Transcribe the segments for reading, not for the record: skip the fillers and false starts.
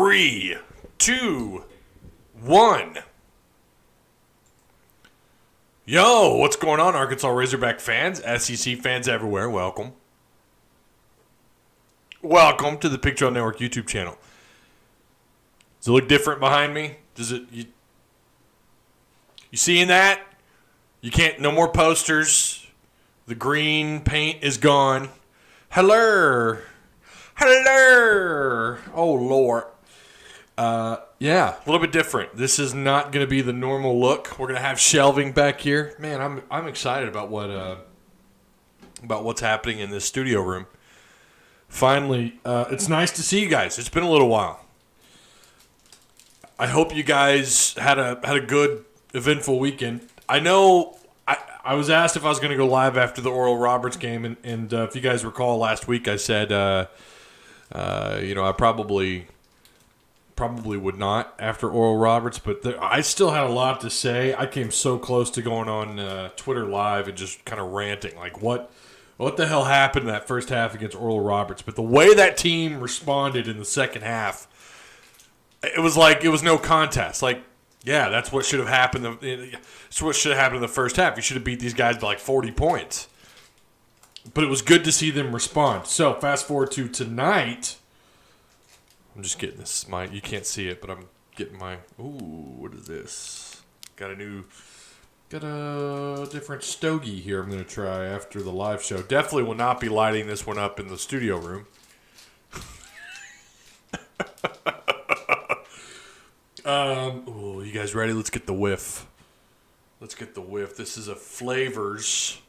3, 2, 1. Yo, what's going on, Arkansas Razorback fans, SEC fans everywhere? Welcome. Welcome to the Pig Trail Network YouTube channel. Does it look different behind me? Does it? You seeing that? You can't. No more posters. The green paint is gone. Hello. Oh Lord. Yeah, a little bit different. This is not going to be the normal look. We're going to have shelving back here. Man, I'm excited about what's happening in this studio room. Finally, it's nice to see you guys. It's been a little while. I hope you guys had a good, eventful weekend. I know I was asked if I was going to go live after the Oral Roberts game, and if you guys recall last week, I said, I probably would not after Oral Roberts, but I still had a lot to say. I came so close to going on Twitter Live and just kind of ranting, like what the hell happened in that first half against Oral Roberts? But the way that team responded in the second half, it was like it was no contest. Like, yeah, that's what should have happened. That's what should have happened in the first half. You should have beat these guys by like 40 points. But it was good to see them respond. So fast forward to tonight. I'm just getting this. You can't see it, but I'm getting my. Ooh, what is this? Got a different stogie here. I'm going to try after the live show. Definitely will not be lighting this one up in the studio room. You guys ready? Let's get the whiff. This is a Flavors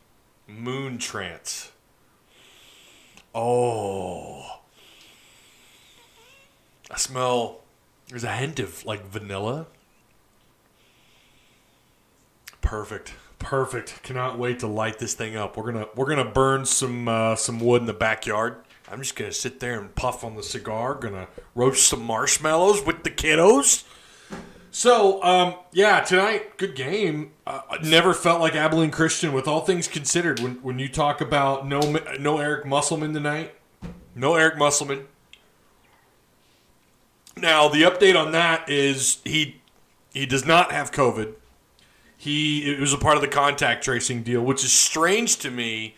Moon Trance. Oh. I smell, there's a hint of like vanilla. Perfect. Cannot wait to light this thing up. We're gonna burn some wood in the backyard. I'm just gonna sit there and puff on the cigar. Gonna roast some marshmallows with the kiddos. So, tonight, good game. Never felt like Abilene Christian, with all things considered. When you talk about no Eric Musselman tonight, no Eric Musselman. Now, the update on that is he does not have COVID. It was a part of the contact tracing deal, which is strange to me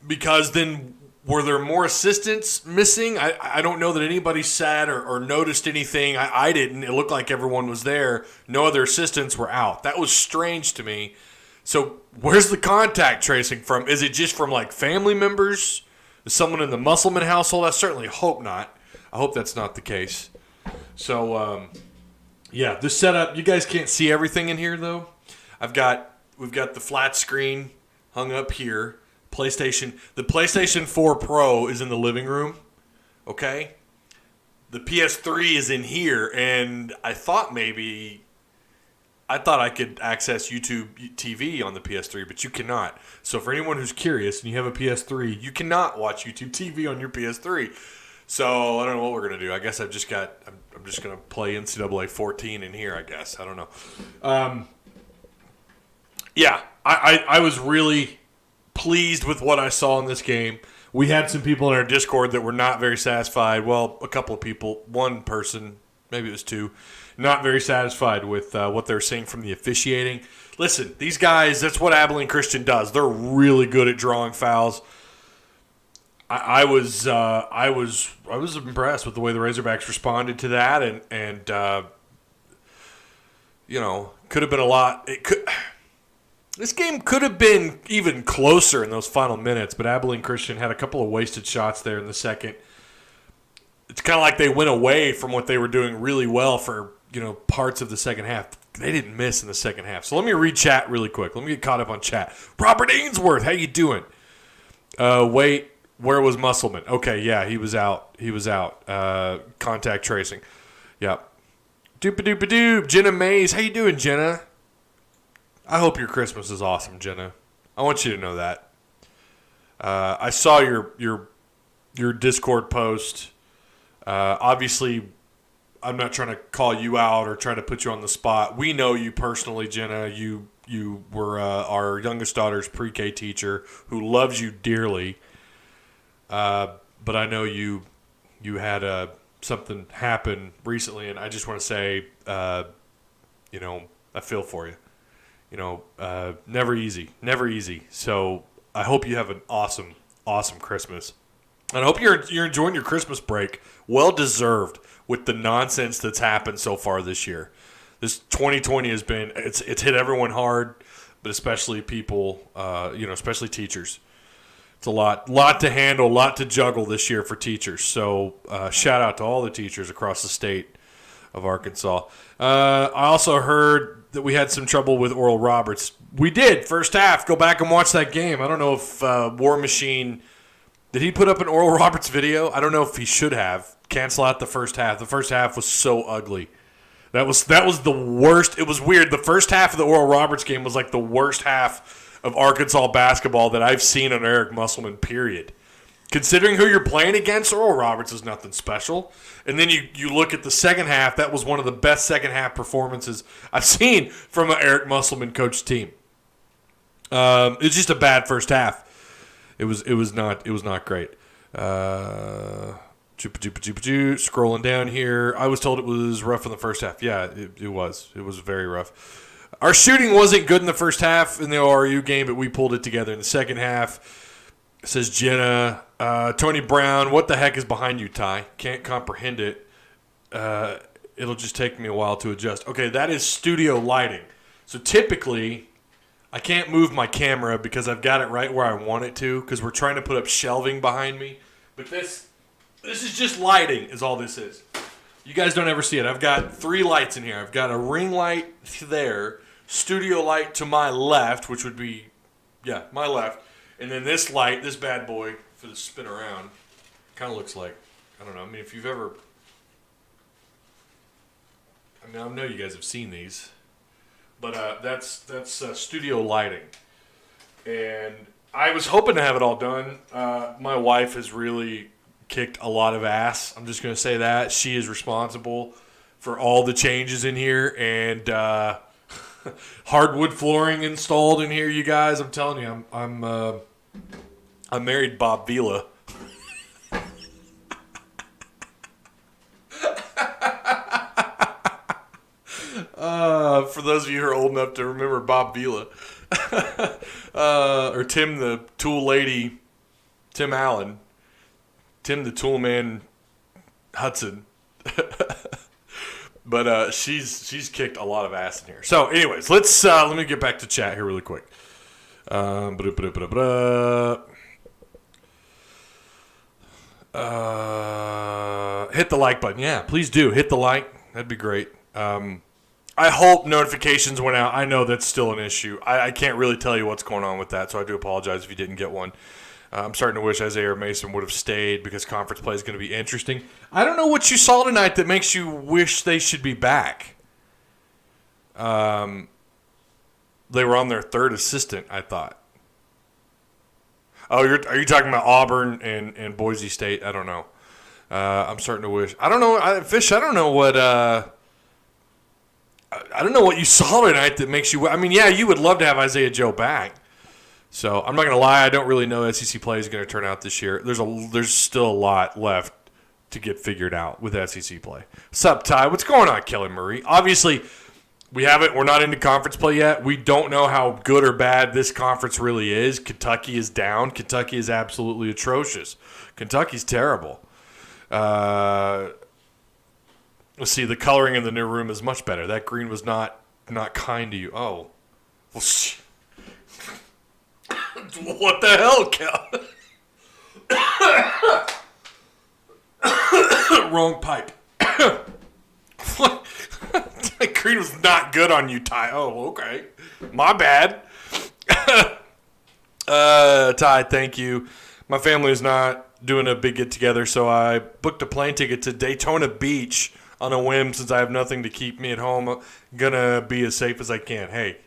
because then were there more assistants missing? I don't know that anybody said or noticed anything. I didn't. It looked like everyone was there. No other assistants were out. That was strange to me. So where's the contact tracing from? Is it just from like family members? Is someone in the Musselman household? I certainly hope not. I hope that's not the case. So, this setup, you guys can't see everything in here, though. We've got the flat screen hung up here. The PlayStation 4 Pro is in the living room, okay? The PS3 is in here, and I thought I could access YouTube TV on the PS3, but you cannot. So for anyone who's curious and you have a PS3, you cannot watch YouTube TV on your PS3. So I don't know what we're gonna do. I guess I'm just gonna play NCAA 14 in here. I guess I don't know. I was really pleased with what I saw in this game. We had some people in our Discord that were not very satisfied. Well, a couple of people, one person, maybe it was two, not very satisfied with what they're seeing from the officiating. Listen, these guys, that's what Abilene Christian does. They're really good at drawing fouls. I was impressed with the way the Razorbacks responded to that, and could have been a lot. This game could have been even closer in those final minutes, but Abilene Christian had a couple of wasted shots there in the second. It's kind of like they went away from what they were doing really well for parts of the second half. They didn't miss in the second half. So let me read chat really quick. Let me get caught up on chat. Robert Ainsworth, how you doing? Wait. Where was Musselman? Okay, yeah, he was out. Contact tracing. Yep. Doop-a-doop-a-doop. Jenna Mayes. How you doing, Jenna? I hope your Christmas is awesome, Jenna. I want you to know that. I saw your Discord post. Obviously, I'm not trying to call you out or try to put you on the spot. We know you personally, Jenna. You were our youngest daughter's pre-K teacher who loves you dearly. But I know you you had something happen recently, and I just want to say, I feel for you. Never easy. So I hope you have an awesome, awesome Christmas. And I hope you're enjoying your Christmas break. Well deserved with the nonsense that's happened so far this year. This 2020 has been, it's hit everyone hard, but especially people, especially teachers. It's a lot to handle, a lot to juggle this year for teachers. So shout out to all the teachers across the state of Arkansas. I also heard that we had some trouble with Oral Roberts. We did, first half. Go back and watch that game. I don't know if War Machine, did he put up an Oral Roberts video? I don't know if he should have. Cancel out the first half. The first half was so ugly. That was the worst. It was weird. The first half of the Oral Roberts game was like the worst half of Arkansas basketball that I've seen on Eric Musselman, period. Considering who you're playing against, Oral Roberts is nothing special. And then you look at the second half, that was one of the best second half performances I've seen from an Eric Musselman coached team. It was just a bad first half. It was not great. Scrolling down here, I was told it was rough in the first half. Yeah, it was. It was very rough. Our shooting wasn't good in the first half in the ORU game, but we pulled it together in the second half. It says Jenna, Tony Brown, what the heck is behind you, Ty? Can't comprehend it. It'll just take me a while to adjust. Okay, that is studio lighting. So typically, I can't move my camera because I've got it right where I want it to because we're trying to put up shelving behind me. But this is just lighting is all this is. You guys don't ever see it. I've got 3 lights in here. I've got a ring light there, studio light to my left, which would be, my left. And then this light, this bad boy for the spin around, kind of looks like, I don't know. I mean, if you've ever, I know you guys have seen these, but that's studio lighting. And I was hoping to have it all done. My wife has really kicked a lot of ass. I'm just going to say that. She is responsible for all the changes in here, and hardwood flooring installed in here, you guys. I'm telling you, I married Bob Vila. For those of you who are old enough to remember Bob Vila. Or Tim the Tool Lady, Tim Allen. Tim the Tool Man Hudson. But she's kicked a lot of ass in here. So, anyways, let me get back to chat here really quick. Hit the like button. Yeah, please do. Hit the like. That'd be great. I hope notifications went out. I know that's still an issue. I can't really tell you what's going on with that, so I do apologize if you didn't get one. I'm starting to wish Isaiah or Mason would have stayed because conference play is going to be interesting. I don't know what you saw tonight that makes you wish they should be back. They were on their third assistant, I thought. Oh, are you talking about Auburn and Boise State? I don't know. I'm starting to wish. I don't know, Fish. I don't know what. I don't know what you saw tonight that makes you. I mean, yeah, you would love to have Isaiah Joe back. So I'm not going to lie. I don't really know SEC play is going to turn out this year. There's still a lot left to get figured out with SEC play. What's up, Ty? What's going on, Kelly Murray? Obviously, we're not into conference play yet. We don't know how good or bad this conference really is. Kentucky is down. Kentucky is absolutely atrocious. Kentucky's terrible. Let's see. The coloring in the new room is much better. That green was not kind to you. Oh. Well, what the hell, Cal? Wrong pipe. That green was not good on you, Ty. Oh, okay. My bad. Ty, thank you. My family is not doing a big get-together, so I booked a plane ticket to Daytona Beach on a whim since I have nothing to keep me at home. I'm going to be as safe as I can. Hey,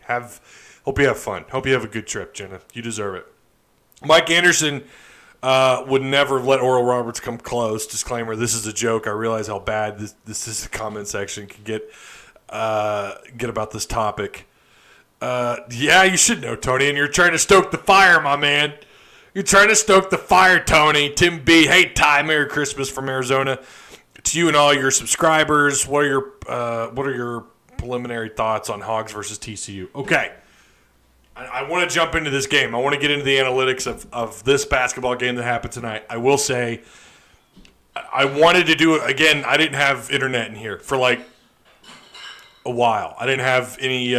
hope you have fun. Hope you have a good trip, Jenna. You deserve it. Mike Anderson would never let Oral Roberts come close. Disclaimer, this is a joke. I realize how bad this is the comment section can get about this topic. Yeah, you should know, Tony, and you're trying to stoke the fire, my man. You're trying to stoke the fire, Tony. Tim B. Hey, Ty. Merry Christmas from Arizona. To you and all your subscribers, what are your preliminary thoughts on Hogs versus TCU? Okay. I want to jump into this game. I want to get into the analytics of this basketball game that happened tonight. I will say I wanted to do it again. I didn't have internet in here for like a while. I didn't have any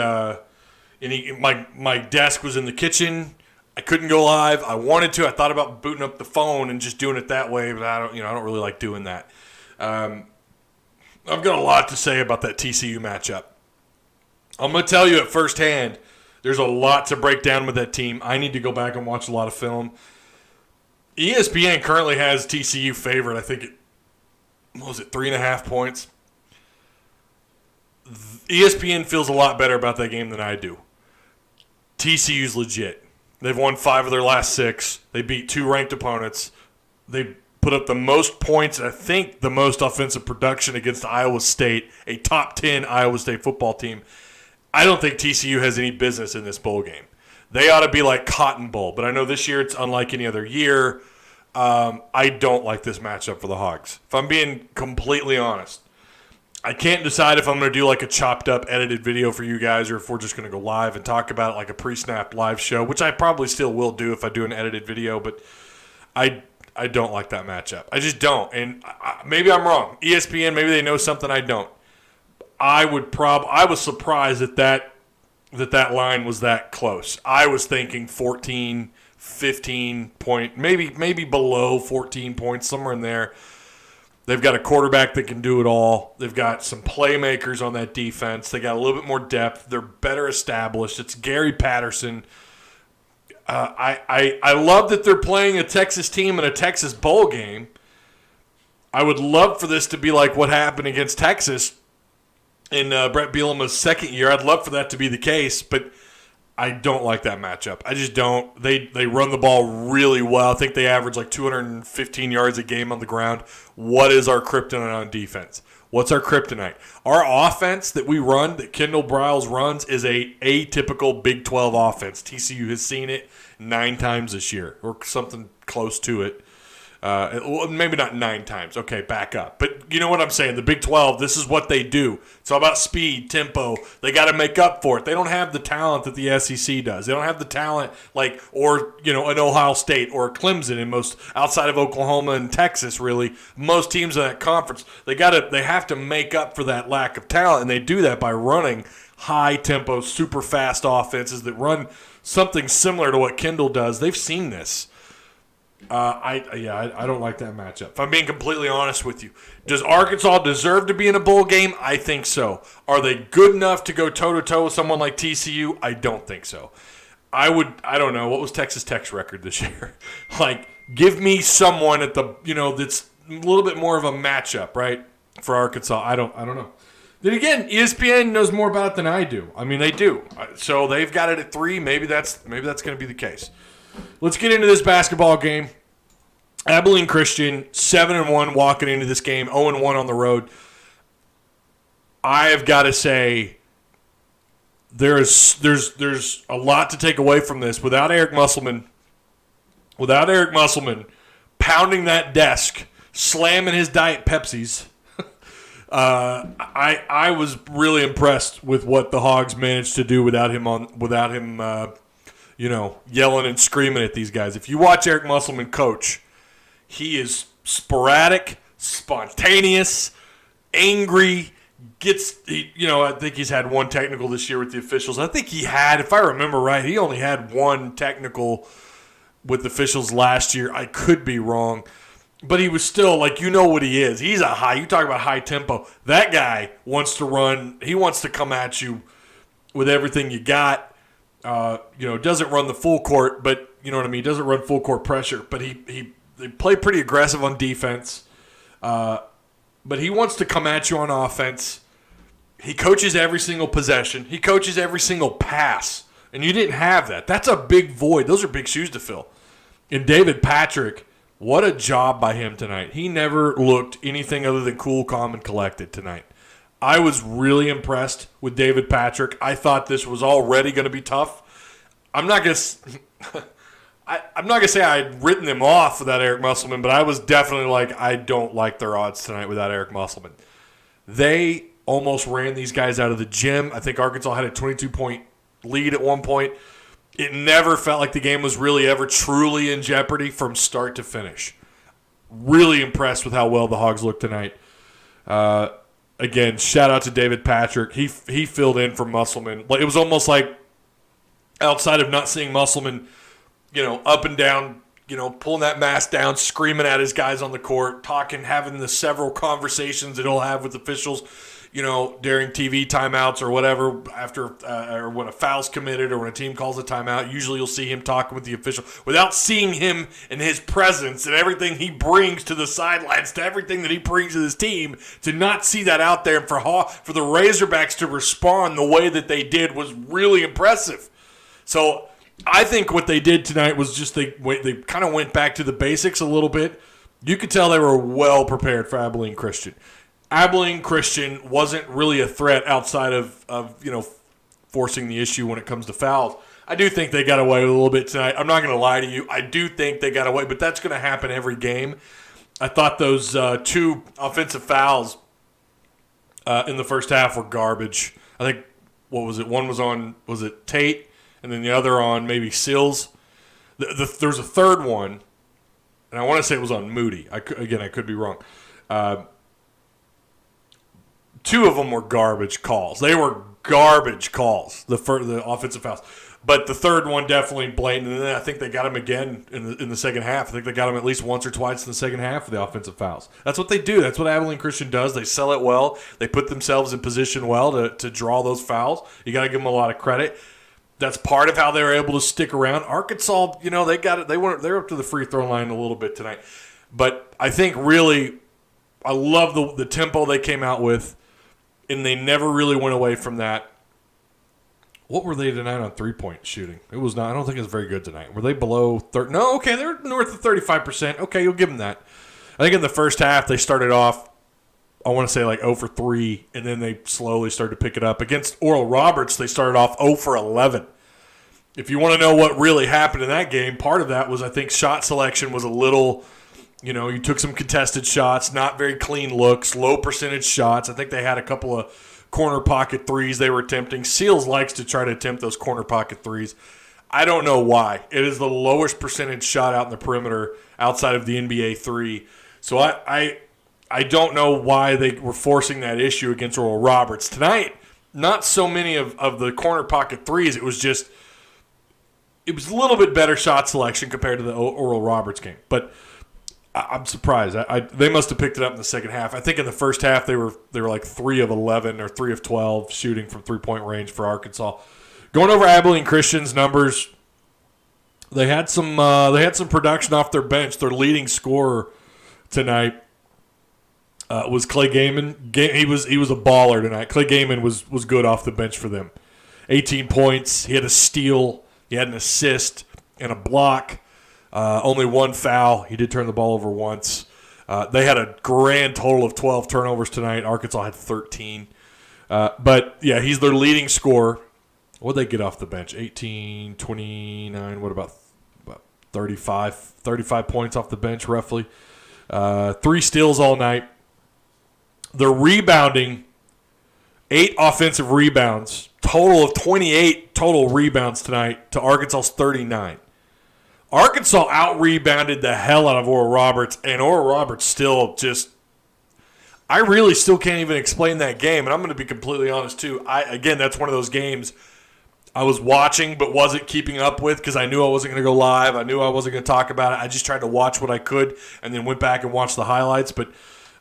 my desk was in the kitchen. I couldn't go live. I wanted to. I thought about booting up the phone and just doing it that way, but I don't really like doing that. I've got a lot to say about that TCU matchup. I'm going to tell you at firsthand, there's a lot to break down with that team. I need to go back and watch a lot of film. ESPN currently has TCU favored. I think 3.5 points? ESPN feels a lot better about that game than I do. TCU's legit. They've won 5 of their last 6. They beat 2 ranked opponents. They put up the most points, I think the most offensive production against Iowa State, a top 10 Iowa State football team. I don't think TCU has any business in this bowl game. They ought to be like Cotton Bowl, but I know this year it's unlike any other year. I don't like this matchup for the Hogs. If I'm being completely honest, I can't decide if I'm going to do like a chopped up edited video for you guys or if we're just going to go live and talk about it like a pre-snap live show, which I probably still will do if I do an edited video, but I don't like that matchup. I just don't. And maybe I'm wrong. ESPN, maybe they know something I don't. I was surprised that line was that close. I was thinking 14, 15 point, maybe below 14 points, somewhere in there. They've got a quarterback that can do it all. They've got some playmakers on that defense. They got a little bit more depth. They're better established. It's Gary Patterson. I love that they're playing a Texas team in a Texas bowl game. I would love for this to be like what happened against Texas in Brett Bielema's second year. I'd love for that to be the case, but I don't like that matchup. I just don't. They run the ball really well. I think they average like 215 yards a game on the ground. What is our kryptonite on defense? What's our kryptonite? Our offense that we run, that Kendall Briles runs, is a atypical Big 12 offense. TCU has seen it 9 times this year, or something close to it. Maybe not 9 times. Okay, back up. But you know what I'm saying. The Big 12, this is what they do. It's all about speed, tempo. They got to make up for it. They don't have the talent that the SEC does. They don't have the talent or an Ohio State or Clemson in most, outside of Oklahoma and Texas, really. Most teams in that conference, they have to make up for that lack of talent, and they do that by running high tempo, super fast offenses that run something similar to what Kendall does. They've seen this. I don't like that matchup. If I'm being completely honest with you, does Arkansas deserve to be in a bowl game? I think so. Are they good enough to go toe-to-toe with someone like TCU? I don't think so. I don't know. What was Texas Tech's record this year? Give me someone at the, that's a little bit more of a matchup, right, for Arkansas. I don't know. Then again, ESPN knows more about it than I do. I mean, they do. So they've got it at 3. Maybe that's going to be the case. Let's get into this basketball game. Abilene Christian, 7-1 walking into this game, 0-1 on the road. I have got to say, there's a lot to take away from this. Without Eric Musselman pounding that desk, slamming his Diet Pepsis, I was really impressed with what the Hogs managed to do without him yelling and screaming at these guys. If you watch Eric Musselman coach, he is sporadic, spontaneous, angry, I think he's had 1 technical this year with the officials. I think he had, if I remember right, he only had 1 technical with officials last year. I could be wrong. But he was still, what he is. He's you talk about high tempo. That guy wants to run. He wants to come at you with everything you got. Doesn't run the full court, but you know what I mean? Doesn't run full court pressure, but they play pretty aggressive on defense. But he wants to come at you on offense. He coaches every single possession. He coaches every single pass. And you didn't have that. That's a big void. Those are big shoes to fill. And David Patrick, what a job by him tonight. He never looked anything other than cool, calm, and collected tonight. I was really impressed with David Patrick. I thought this was already going to be tough. I'm not going to I'm not going to say I had written them off without Eric Musselman, but I was definitely like, I don't like their odds tonight without Eric Musselman. They almost ran these guys out of the gym. I think Arkansas had a 22-point lead at one point. It never felt like the game was really ever truly in jeopardy from start to finish. Really impressed with how well the Hogs looked tonight. Again, shout out to David Patrick. He filled in for Musselman. It was almost like outside of not seeing Musselman, up and down, pulling that mask down, screaming at his guys on the court, talking, having the several conversations that he'll have with officials, during TV timeouts or whatever, after or when a foul's committed or when a team calls a timeout. Usually you'll see him talking with the official without seeing him and his presence and everything he brings to the sidelines, to everything that he brings to his team. To not see that out there and for the Razorbacks to respond the way that they did was really impressive. So I think what they did tonight was just they kind of went back to the basics a little bit. You could tell they were well prepared for Abilene Christian. Abilene Christian wasn't really a threat outside of forcing the issue when it comes to fouls. I do think they got away with a little bit tonight. I'm not going to lie to you. I do think they got away, but that's going to happen every game. I thought those two offensive fouls in the first half were garbage. I think, what was it? One was it Tate, and then the other on maybe Sills. There was a third one, and I want to say it was on Moody. I could be wrong. Two of them were garbage calls. They were garbage calls, the offensive fouls. But the third one definitely blatant. And then I think they got him again in the second half. I think they got him at least once or twice in the second half of the offensive fouls. That's what they do. That's what Abilene Christian does. They sell it well. They put themselves in position well to draw those fouls. You got to give them a lot of credit. That's part of how they were able to stick around. Arkansas, they got it. They're up to the free throw line a little bit tonight. But I think really, I love the tempo they came out with. And they never really went away from that. What were they tonight on three-point shooting? It was not. I don't think it was very good tonight. Were they below 30? No, okay, they're north of 35%. Okay, you'll give them that. I think in the first half they started off, I want to say like 0 for 3, and then they slowly started to pick it up. Against Oral Roberts, they started off 0 for 11. If you want to know what really happened in that game, part of that was I think shot selection was a little... you took some contested shots, not very clean looks, low percentage shots. I think they had a couple of corner pocket threes they were attempting. Seals likes to try to attempt those corner pocket threes. I don't know why. It is the lowest percentage shot out in the perimeter outside of the NBA three. So I don't know why they were forcing that issue against Oral Roberts. Tonight, not so many of the corner pocket threes. It was a little bit better shot selection compared to the Oral Roberts game. But I'm surprised. They must have picked it up in the second half. I think in the first half they were like 3 of 11 or 3 of 12 shooting from 3-point range for Arkansas. Going over Abilene Christian's numbers, they had some production off their bench. Their leading scorer tonight was Clay Gaiman. He was a baller tonight. Clay Gaiman was good off the bench for them. 18 points. He had a steal. He had an assist and a block. Only one foul. He did turn the ball over once. They had a grand total of 12 turnovers tonight. Arkansas had 13. But, yeah, he's their leading scorer. What did they get off the bench? 18, 29, what about 35 points off the bench roughly. 3 steals all night. They're rebounding, 8 offensive rebounds. Total of 28 total rebounds tonight to Arkansas's 39. Arkansas out-rebounded the hell out of Oral Roberts, and Oral Roberts still just – I really still can't even explain that game, and I'm going to be completely honest too. Again, that's one of those games I was watching but wasn't keeping up with because I knew I wasn't going to go live. I knew I wasn't going to talk about it. I just tried to watch what I could and then went back and watched the highlights. But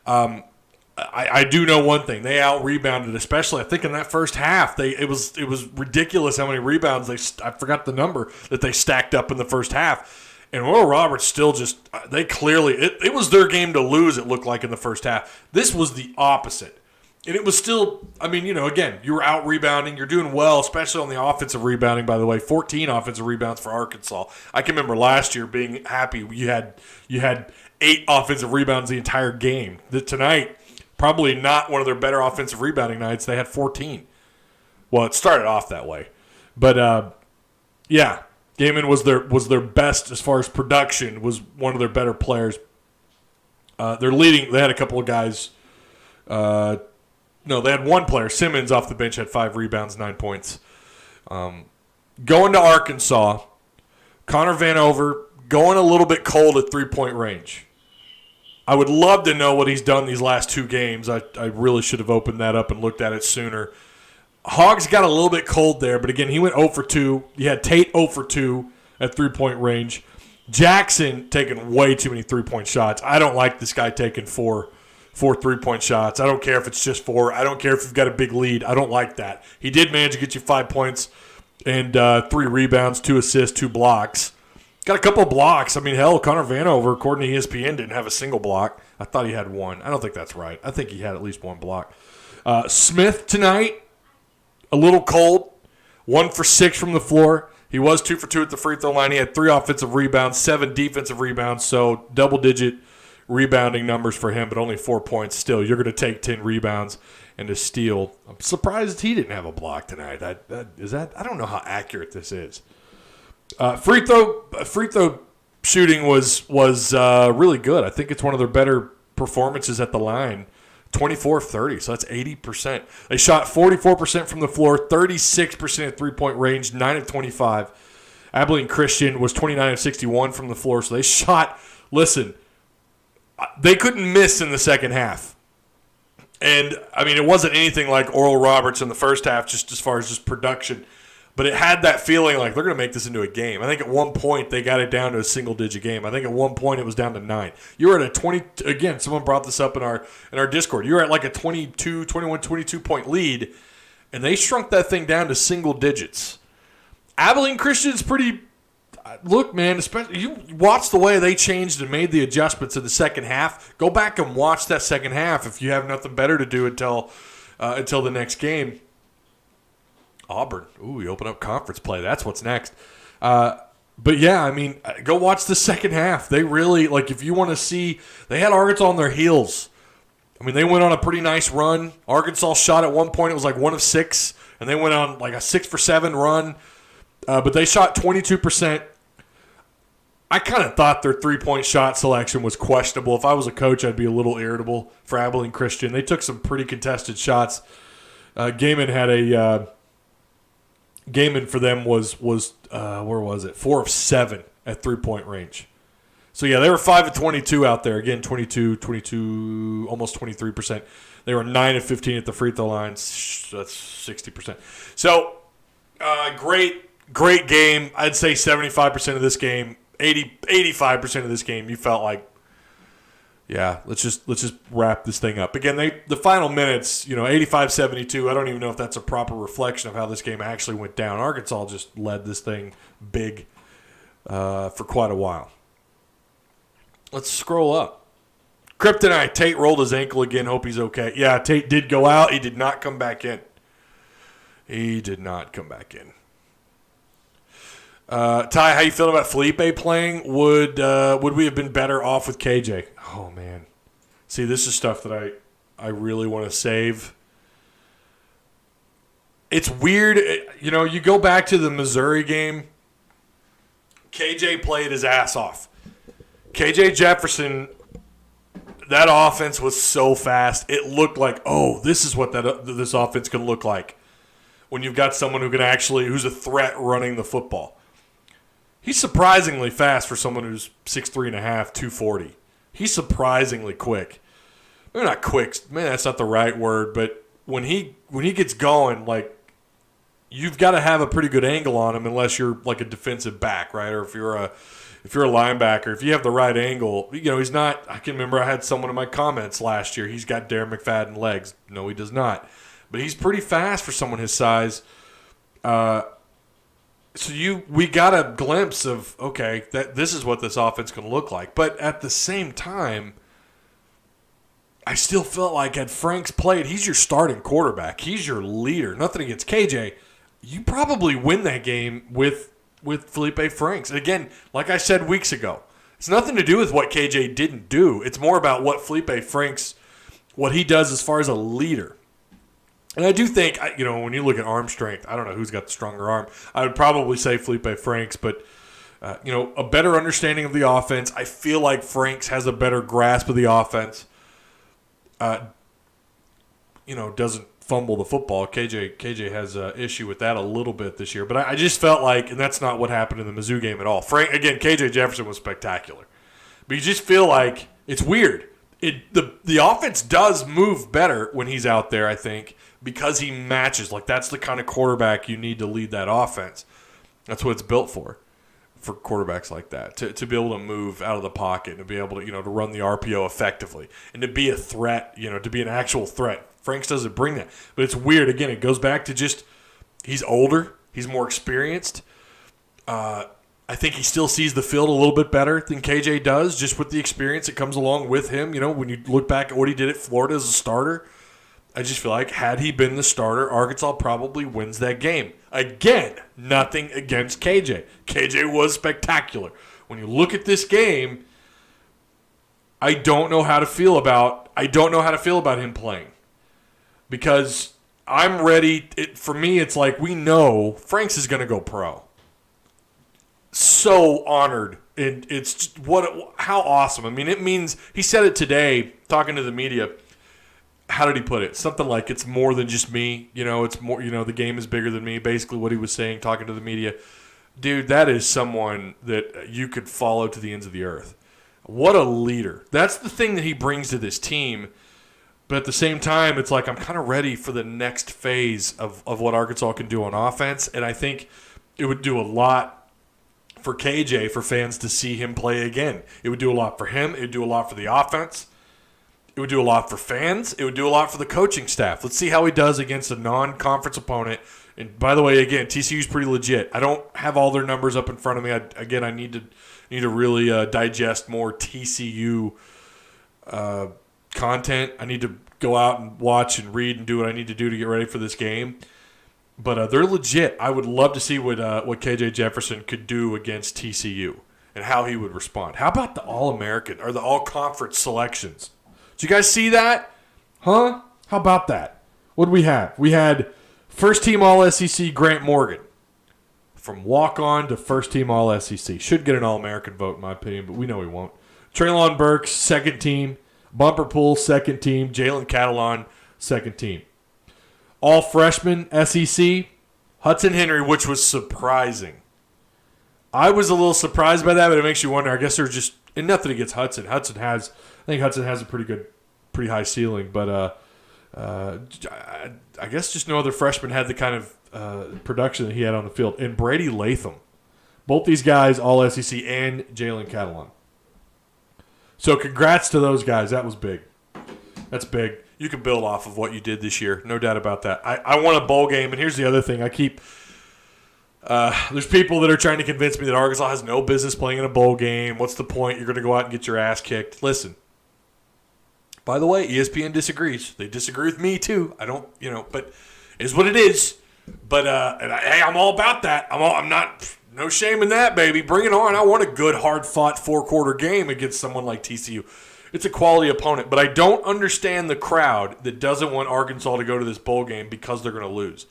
I do know one thing. They out-rebounded, especially I think in that first half. It was ridiculous how many rebounds I forgot the number that they stacked up in the first half. And Oral Roberts still just they clearly it was their game to lose. It looked like in the first half. This was the opposite, and it was still. I mean, again, you were out-rebounding. You're doing well, especially on the offensive rebounding. By the way, 14 offensive rebounds for Arkansas. I can remember last year being happy you had 8 offensive rebounds the entire game. Tonight. Probably not one of their better offensive rebounding nights. They had 14. Well, it started off that way. But, yeah, Gaiman was their best as far as production, was one of their better players. They're leading. They had a couple of guys. No, they had one player. Simmons off the bench had 5 rebounds, 9 points. Going to Arkansas, Connor Vanover going a little bit cold at 3-point range. I would love to know what he's done these last 2 games. I really should have opened that up and looked at it sooner. Hogs got a little bit cold there, but again, he went 0 for 2. You had Tate 0 for 2 at 3-point range. Jackson taking way too many 3-point shots. I don't like this guy taking four 3-point shots. I don't care if it's just 4. I don't care if you've got a big lead. I don't like that. He did manage to get you 5 points and 3 rebounds, 2 assists, 2 blocks. Got a couple of blocks. I mean, hell, Connor Vanover, according to ESPN, didn't have a single block. I thought he had 1. I don't think that's right. I think he had at least 1 block. Smith tonight, a little cold. 1 for 6 from the floor. He was 2 for 2 at the free throw line. He had 3 offensive rebounds, 7 defensive rebounds, so double-digit rebounding numbers for him, but only 4 points still. You're going to take 10 rebounds and a steal. I'm surprised he didn't have a block tonight. I don't know how accurate this is. Free throw shooting was really good. I think it's one of their better performances at the line. 24 of 30, so that's 80%. They shot 44% from the floor, 36% at 3-point range, 9 of 25. Abilene Christian was 29 of 61 from the floor, so they shot, listen, they couldn't miss in the second half. And, I mean, it wasn't anything like Oral Roberts in the first half, just as far as just production. But it had that feeling like they're going to make this into a game. I think at one point they got it down to a single-digit game. I think at one point it was down to 9. You were at a 20 – again, someone brought this up in our Discord. You were at like a 22, 21, 22-point lead, and they shrunk that thing down to single digits. Abilene Christian's pretty – look, man, especially you watch the way they changed and made the adjustments in the second half. Go back and watch that second half if you have nothing better to do until the next game. Auburn. Ooh, you open up conference play. That's what's next. But, yeah, I mean, go watch the second half. They really, like, if you want to see, they had Arkansas on their heels. I mean, they went on a pretty nice run. Arkansas shot at one point. It was like 1 of 6, and they went on like a 6 for 7 run. But they shot 22%. I kind of thought their 3-point shot selection was questionable. If I was a coach, I'd be a little irritable for Abilene Christian. They took some pretty contested shots. Gaiman had a Gaiman for them was where was it? 4 of 7 at 3-point range. So, yeah, they were 5 of 22 out there. Again, 22, almost 23%. They were 9 of 15 at the free throw line. That's 60%. So, great game. I'd say 75% of this game, 85% of this game, you felt like, yeah, let's just wrap this thing up. Again, the final minutes, 85-72, I don't even know if that's a proper reflection of how this game actually went down. Arkansas just led this thing big for quite a while. Let's scroll up. Kryptonite, Tate rolled his ankle again. Hope he's okay. Yeah, Tate did go out. He did not come back in. Ty, how you feeling about Felipe playing? Would we have been better off with KJ? Oh, man. See, this is stuff that I really want to save. It's weird. You go back to the Missouri game. KJ played his ass off. KJ Jefferson, that offense was so fast. It looked like, this is what this offense can look like when you've got someone who's a threat running the football. He's surprisingly fast for someone who's 6'3.5", 240. He's surprisingly quick. Maybe not quick. Man, that's not the right word. But when he gets going, like, you've got to have a pretty good angle on him, unless you're like a defensive back, right? Or if you're a linebacker, if you have the right angle, he's not. I can remember I had someone in my comments last year. He's got Darren McFadden legs. No, he does not. But he's pretty fast for someone his size. So we got a glimpse of, okay, that this is what this offense can look like. But at the same time, I still felt like had Franks played, he's your starting quarterback. He's your leader. Nothing against KJ. You probably win that game with Felipe Franks. And again, like I said weeks ago, it's nothing to do with what KJ didn't do. It's more about what Felipe Franks, what he does as far as a leader. And I do think, when you look at arm strength, I don't know who's got the stronger arm. I would probably say Felipe Franks, but, a better understanding of the offense. I feel like Franks has a better grasp of the offense. Doesn't fumble the football. KJ has an issue with that a little bit this year. But I just felt like, and that's not what happened in the Mizzou game at all. KJ Jefferson was spectacular. But you just feel like it's weird. The offense does move better when he's out there, I think, because he matches. Like, that's the kind of quarterback you need to lead that offense. That's what it's built for quarterbacks like that, to be able to move out of the pocket and to be able to, to run the RPO effectively and to be a threat, to be an actual threat. Franks doesn't bring that. But it's weird. Again, it goes back to just he's older. He's more experienced. I think he still sees the field a little bit better than KJ does, just with the experience that comes along with him. When you look back at what he did at Florida as a starter, I just feel like had he been the starter, Arkansas probably wins that game. Again, nothing against KJ. KJ was spectacular. When you look at this game, I don't know how to feel about him playing. Because I'm ready. For me, it's like we know Franks is going to go pro. So honored. And it's just how awesome. I mean, it means he said it today talking to the media. How did he put it? Something like it's more than just me. It's more, the game is bigger than me. Basically what he was saying, talking to the media. Dude, that is someone that you could follow to the ends of the earth. What a leader. That's the thing that he brings to this team. But at the same time, it's like I'm kind of ready for the next phase of what Arkansas can do on offense. And I think it would do a lot for KJ, for fans to see him play again. It would do a lot for him. It would do a lot for the offense. It would do a lot for fans. It would do a lot for the coaching staff. Let's see how he does against a non-conference opponent. And by the way, again, TCU's pretty legit. I don't have all their numbers up in front of me. I need to really digest more TCU content. I need to go out and watch and read and do what I need to do to get ready for this game. But they're legit. I would love to see what KJ Jefferson could do against TCU and how he would respond. How about the All-American or the All-Conference selections? Did you guys see that? Huh? How about that? What did we have? We had first-team All-SEC Grant Morgan. From walk-on to first-team All-SEC. Should get an All-American vote, in my opinion, but we know he won't. Traylon Burks, second team. Bumper Pool, second team. Jalen Catalon, second team. All freshman SEC. Hudson Henry, which was surprising. I was a little surprised by that, but it makes you wonder. I guess there's just nothing against Hudson. I think Hudson has a pretty high ceiling, but I guess just no other freshman had the kind of production that he had on the field. And Brady Latham, both these guys, all SEC, and Jalen Catalon. So congrats to those guys. That was big. That's big. You can build off of what you did this year. No doubt about that. I won a bowl game, and here's the other thing. There's people that are trying to convince me that Arkansas has no business playing in a bowl game. What's the point? You're going to go out and get your ass kicked. Listen. By the way, ESPN disagrees. They disagree with me, too. I don't, but it's what it is. But, hey, I'm all about that. I'm not... No shame in that, baby. Bring it on. I want a good, hard-fought four-quarter game against someone like TCU. It's a quality opponent. But I don't understand the crowd that doesn't want Arkansas to go to this bowl game because they're going to lose.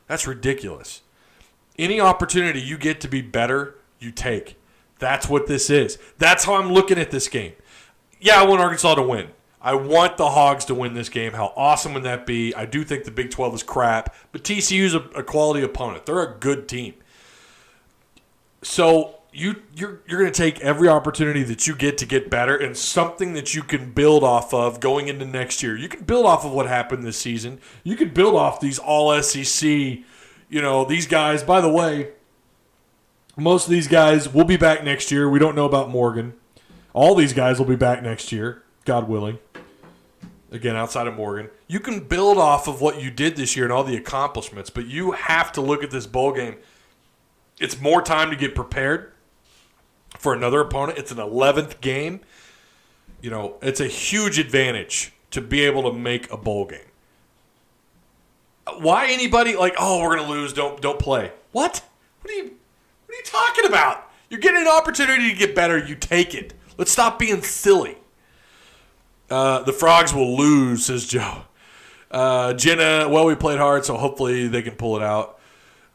That's ridiculous. Any opportunity you get to be better, you take. That's what this is. That's how I'm looking at this game. Yeah, I want Arkansas to win. I want the Hogs to win this game. How awesome would that be? I do think the Big 12 is crap, but TCU's a quality opponent. They're a good team. So you're going to take every opportunity that you get to get better and something that you can build off of going into next year. You can build off of what happened this season. You can build off these all-SEC, these guys. By the way, most of these guys will be back next year. We don't know about Morgan. All these guys will be back next year, God willing. Again, outside of Morgan. You can build off of what you did this year and all the accomplishments, but you have to look at this bowl game. It's more time to get prepared for another opponent. It's an 11th game. It's a huge advantage to be able to make a bowl game. Why anybody we're going to lose, don't play. What? What are you talking about? You're getting an opportunity to get better, you take it. Let's stop being silly. The Frogs will lose, says Joe. Jenna, well, we played hard, so hopefully they can pull it out.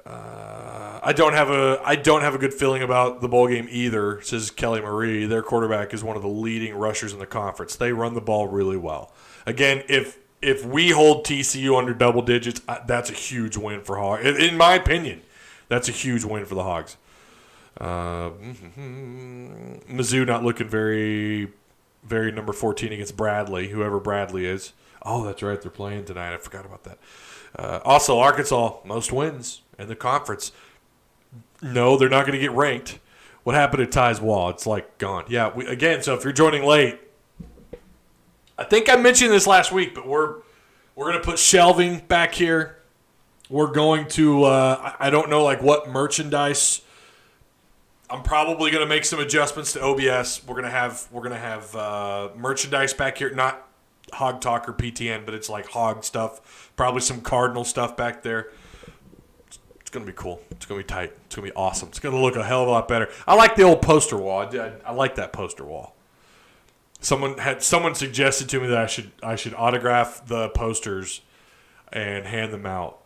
I don't have a good feeling about the bowl game either, says Kelly Marie. Their quarterback is one of the leading rushers in the conference. They run the ball really well. Again, if we hold TCU under double digits, that's a huge win for Hogs. In my opinion, that's a huge win for the Hogs. Mizzou not looking very, very number 14 against Bradley, whoever Bradley is. Oh, that's right. They're playing tonight. I forgot about that. Also, Arkansas, most wins in the conference. No, they're not going to get ranked. What happened to Ty's Wall? It's like gone. Yeah, so if you're joining late, I think I mentioned this last week, but we're going to put shelving back here. We're going to, I don't know like what merchandise. I'm probably going to make some adjustments to OBS. We're going to have merchandise back here, not Hog Talk or PTN, but it's like Hog stuff. Probably some Cardinal stuff back there. It's going to be cool. It's going to be tight. It's going to be awesome. It's going to look a hell of a lot better. I like the old poster wall. I like that poster wall. Someone suggested to me that I should autograph the posters and hand them out.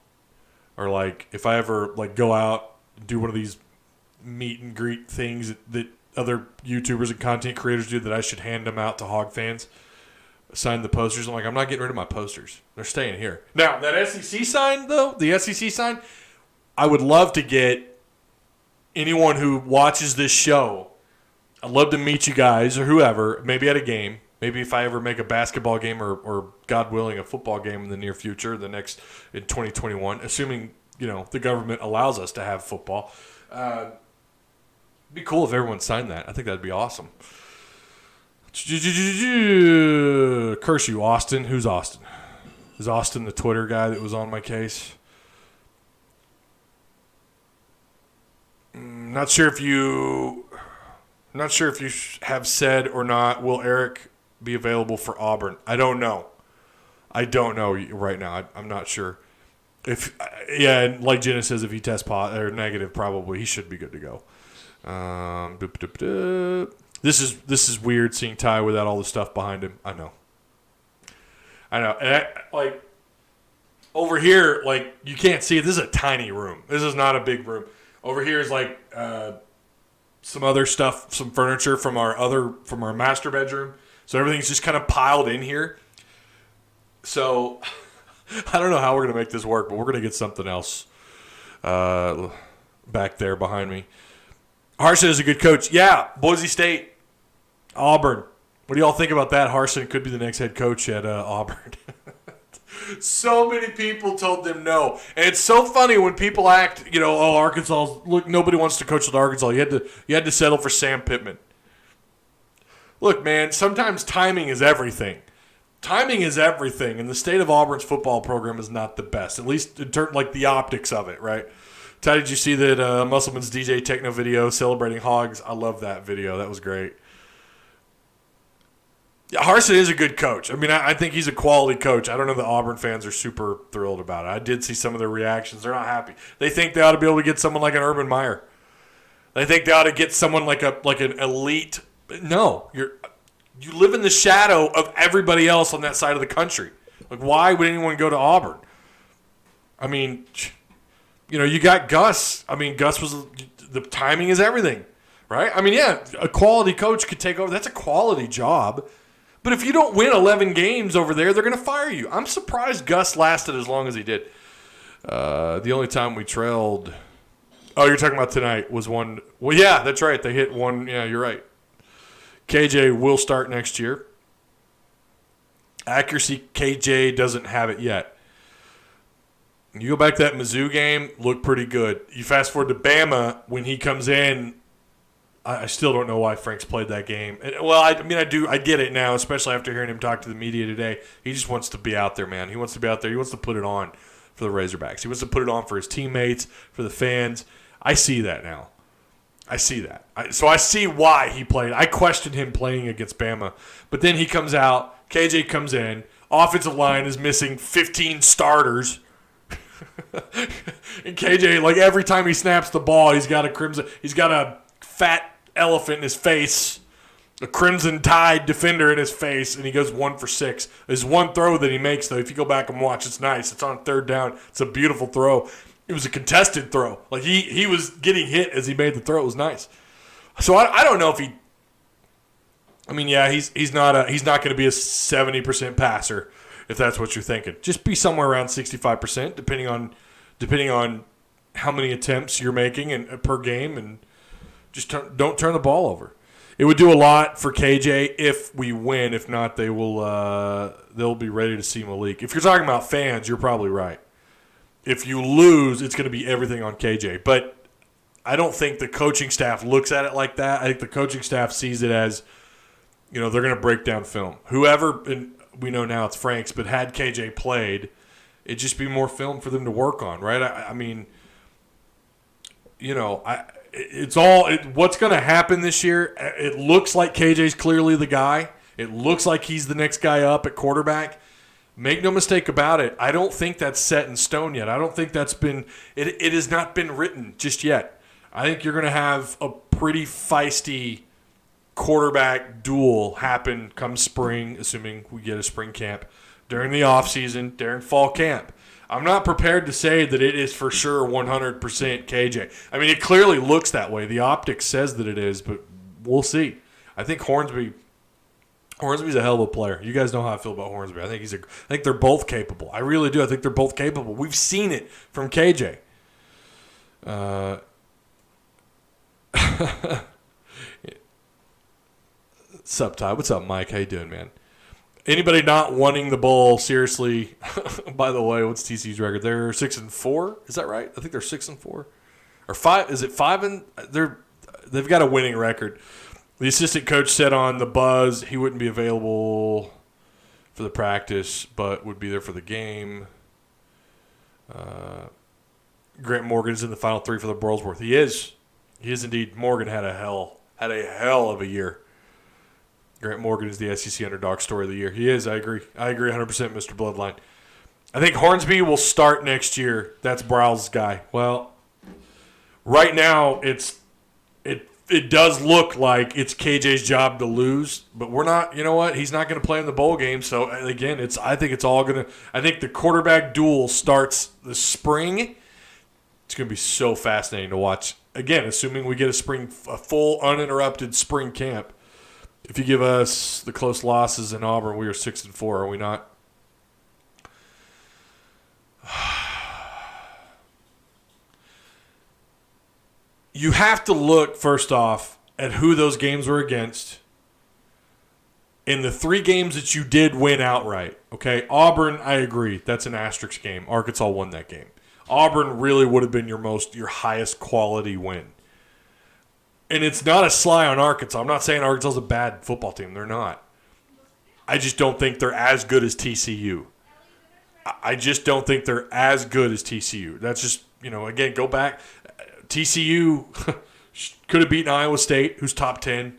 Or like if I ever like go out and do one of these meet and greet things that other YouTubers and content creators do, that I should hand them out to Hog fans. Sign the posters. I'm like, I'm not getting rid of my posters. They're staying here. Now, that SEC sign, though, the SEC sign, I would love to get anyone who watches this show. I'd love to meet you guys or whoever, maybe at a game. Maybe if I ever make a basketball game or God willing, a football game in the near future, in 2021, assuming, the government allows us to have football. It'd be cool if everyone signed that. I think that'd be awesome. Curse you, Austin. Who's Austin? Is Austin the Twitter guy that was on my case? Not sure if you have said or not. Will Eric be available for Auburn? I don't know right now. I'm not sure. And like Jenna says, if he tests positive or negative, probably he should be good to go. This is weird seeing Ty without all the stuff behind him. I know. And over here, you can't see it. This is a tiny room. This is not a big room. Over here is some other stuff, some furniture from our master bedroom. So everything's just kind of piled in here. So I don't know how we're going to make this work, but we're going to get something else back there behind me. Harsin is a good coach. Yeah, Boise State, Auburn. What do y'all think about that? Harsin could be the next head coach at Auburn. So many people told them no. And it's so funny when people act, Arkansas, look, nobody wants to coach at Arkansas. You had to settle for Sam Pittman. Look, man, sometimes timing is everything. Timing is everything, and the state of Auburn's football program is not the best, at least in terms the optics of it, right? Ty, did you see that Musselman's DJ Techno video celebrating Hogs? I love that video. That was great. Yeah, Harsin is a good coach. I mean, I think he's a quality coach. I don't know that Auburn fans are super thrilled about it. I did see some of their reactions. They're not happy. They think they ought to be able to get someone like an Urban Meyer. They think they ought to get someone like an elite. No, you live in the shadow of everybody else on that side of the country. Why would anyone go to Auburn? I mean, you got Gus. I mean, Gus was the timing is everything, right? I mean, yeah, a quality coach could take over. That's a quality job. But if you don't win 11 games over there, they're going to fire you. I'm surprised Gus lasted as long as he did. The only time we trailed – oh, you're talking about tonight was one – well, yeah, that's right. They hit one – yeah, you're right. KJ will start next year. Accuracy, KJ doesn't have it yet. You go back to that Mizzou game, looked pretty good. You fast forward to Bama, when he comes in – I still don't know why Frank's played that game. Well, I get it now, especially after hearing him talk to the media today. He just wants to be out there, man. He wants to be out there. He wants to put it on for the Razorbacks. He wants to put it on for his teammates, for the fans. I see that now. I see that. So I see why he played. I questioned him playing against Bama. But then he comes out. KJ comes in. Offensive line is missing 15 starters. And KJ, every time he snaps the ball, he's got a fat elephant in his face, a Crimson Tide defender in his face, and he goes 1 for 6. There's one throw that he makes, though. If you go back and watch, it's nice. It's on 3rd down. It's a beautiful throw. It was a contested throw. Like, he was getting hit as he made the throw. It was nice. So I don't know if he – I mean, yeah, he's not going to be a 70% passer, if that's what you're thinking. Just be somewhere around 65%, depending on how many attempts you're making and per game, and just don't turn the ball over. It would do a lot for KJ if we win. If not, they'll be ready to see Malik. If you're talking about fans, you're probably right. If you lose, it's going to be everything on KJ. But I don't think the coaching staff looks at it like that. I think the coaching staff sees it as, they're going to break down film. Whoever, and we know now it's Franks, but had KJ played, it'd just be more film for them to work on, right? I mean, what's going to happen this year. It looks like KJ's clearly the guy. It looks like he's the next guy up at quarterback. Make no mistake about it. I don't think that's set in stone yet. I don't think that's been it has not been written just yet. I think you're going to have a pretty feisty quarterback duel happen come spring, assuming we get a spring camp, during the offseason, during fall camp. I'm not prepared to say that it is for sure 100% KJ. I mean, it clearly looks that way. The optics says that it is, but we'll see. I think Hornsby's a hell of a player. You guys know how I feel about Hornsby. I think they're both capable. I really do. I think they're both capable. We've seen it from KJ. Sup, Ty? What's up, Mike? How you doing, man? Anybody not wanting the bowl, seriously, by the way, what's TCU's record? They're 6-4. Is that right? I think they're 6-4. Or 5. Is it 5? They've got a winning record. The assistant coach said on the buzz he wouldn't be available for the practice, but would be there for the game. Grant Morgan is in the final 3 for the Burlsworth. He is indeed. Morgan had a hell of a year. Grant Morgan is the SEC underdog story of the year. He is. I agree 100%, Mr. Bloodline. I think Hornsby will start next year. That's Browell's guy. Well, right now it does look like it's KJ's job to lose, but we're not. You know what? He's not going to play in the bowl game. So again, I think the quarterback duel starts this spring. It's going to be so fascinating to watch. Again, assuming we get a full uninterrupted spring camp. If you give us the close losses in Auburn, we are 6-4, are we not? You have to look, first off, at who those games were against. In the 3 games that you did win outright, okay? Auburn, I agree. That's an asterisk game. Arkansas won that game. Auburn really would have been your highest quality win. And it's not a sly on Arkansas. I'm not saying Arkansas is a bad football team. They're not. I just don't think they're as good as TCU. I just don't think they're as good as TCU. That's just, again, go back. TCU could have beaten Iowa State, who's top 10.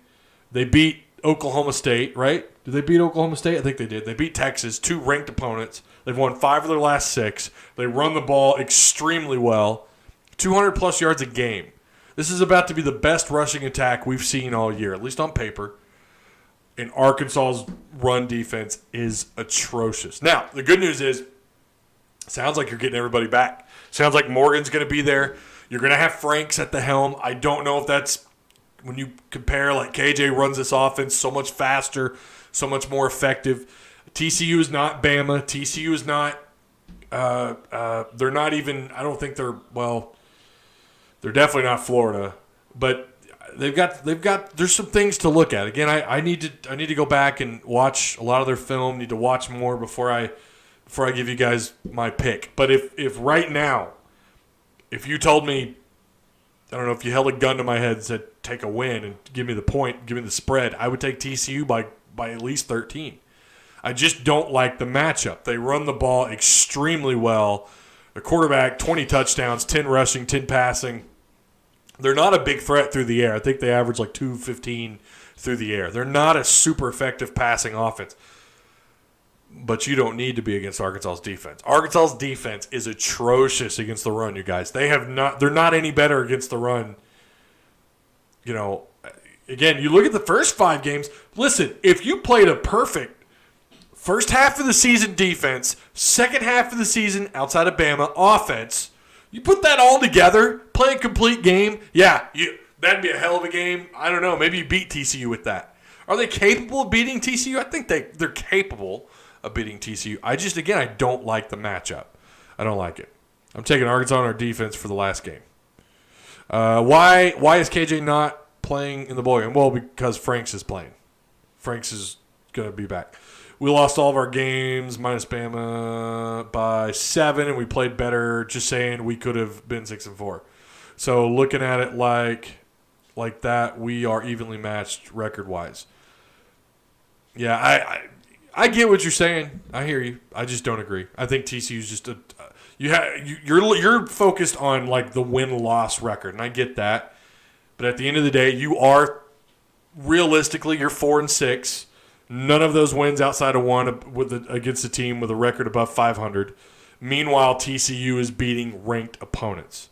They beat Oklahoma State, right? Did they beat Oklahoma State? I think they did. They beat Texas, 2 ranked opponents. They've won 5 of their last 6. They run the ball extremely well. 200-plus yards a game. This is about to be the best rushing attack we've seen all year, at least on paper. And Arkansas's run defense is atrocious. Now, the good news is, sounds like you're getting everybody back. Sounds like Morgan's going to be there. You're going to have Franks at the helm. I don't know if that's, when you compare, like KJ runs this offense so much faster, so much more effective. TCU is not Bama. TCU is not, they're not even, I don't think they're definitely not Florida, but there's some things to look at. Again, I need to go back and watch a lot of their film. Need to watch more before I give you guys my pick. But if right now, if you told me, I don't know, if you held a gun to my head and said take a win and give me the point, give me the spread, I would take TCU by at least 13. I just don't like the matchup. They run the ball extremely well. The quarterback, 20 touchdowns, 10 rushing, 10 passing. They're not a big threat through the air. I think they average like 215 through the air. They're not a super effective passing offense. But you don't need to be against Arkansas's defense. Arkansas's defense is atrocious against the run, you guys. They're not any better against the run. again, you look at the first 5 games. Listen, if you played a perfect first half of the season defense, second half of the season outside of Bama offense, you put that all together, play a complete game, that'd be a hell of a game. I don't know. Maybe you beat TCU with that. Are they capable of beating TCU? I think they're capable of beating TCU. I don't like the matchup. I don't like it. I'm taking Arkansas on our defense for the last game. Why is KJ not playing in the bowl game? Well, because Franks is playing. Franks is going to be back. We lost all of our games minus Bama by 7, and we played better. Just saying, we could have been 6-4. So looking at it like that, we are evenly matched record-wise. Yeah, I get what you're saying. I hear you. I just don't agree. I think TCU's just you're focused on like the win-loss record, and I get that. But at the end of the day, you are realistically you're 4-6. None of those wins outside of one against a team with a record above 500. Meanwhile, TCU is beating ranked opponents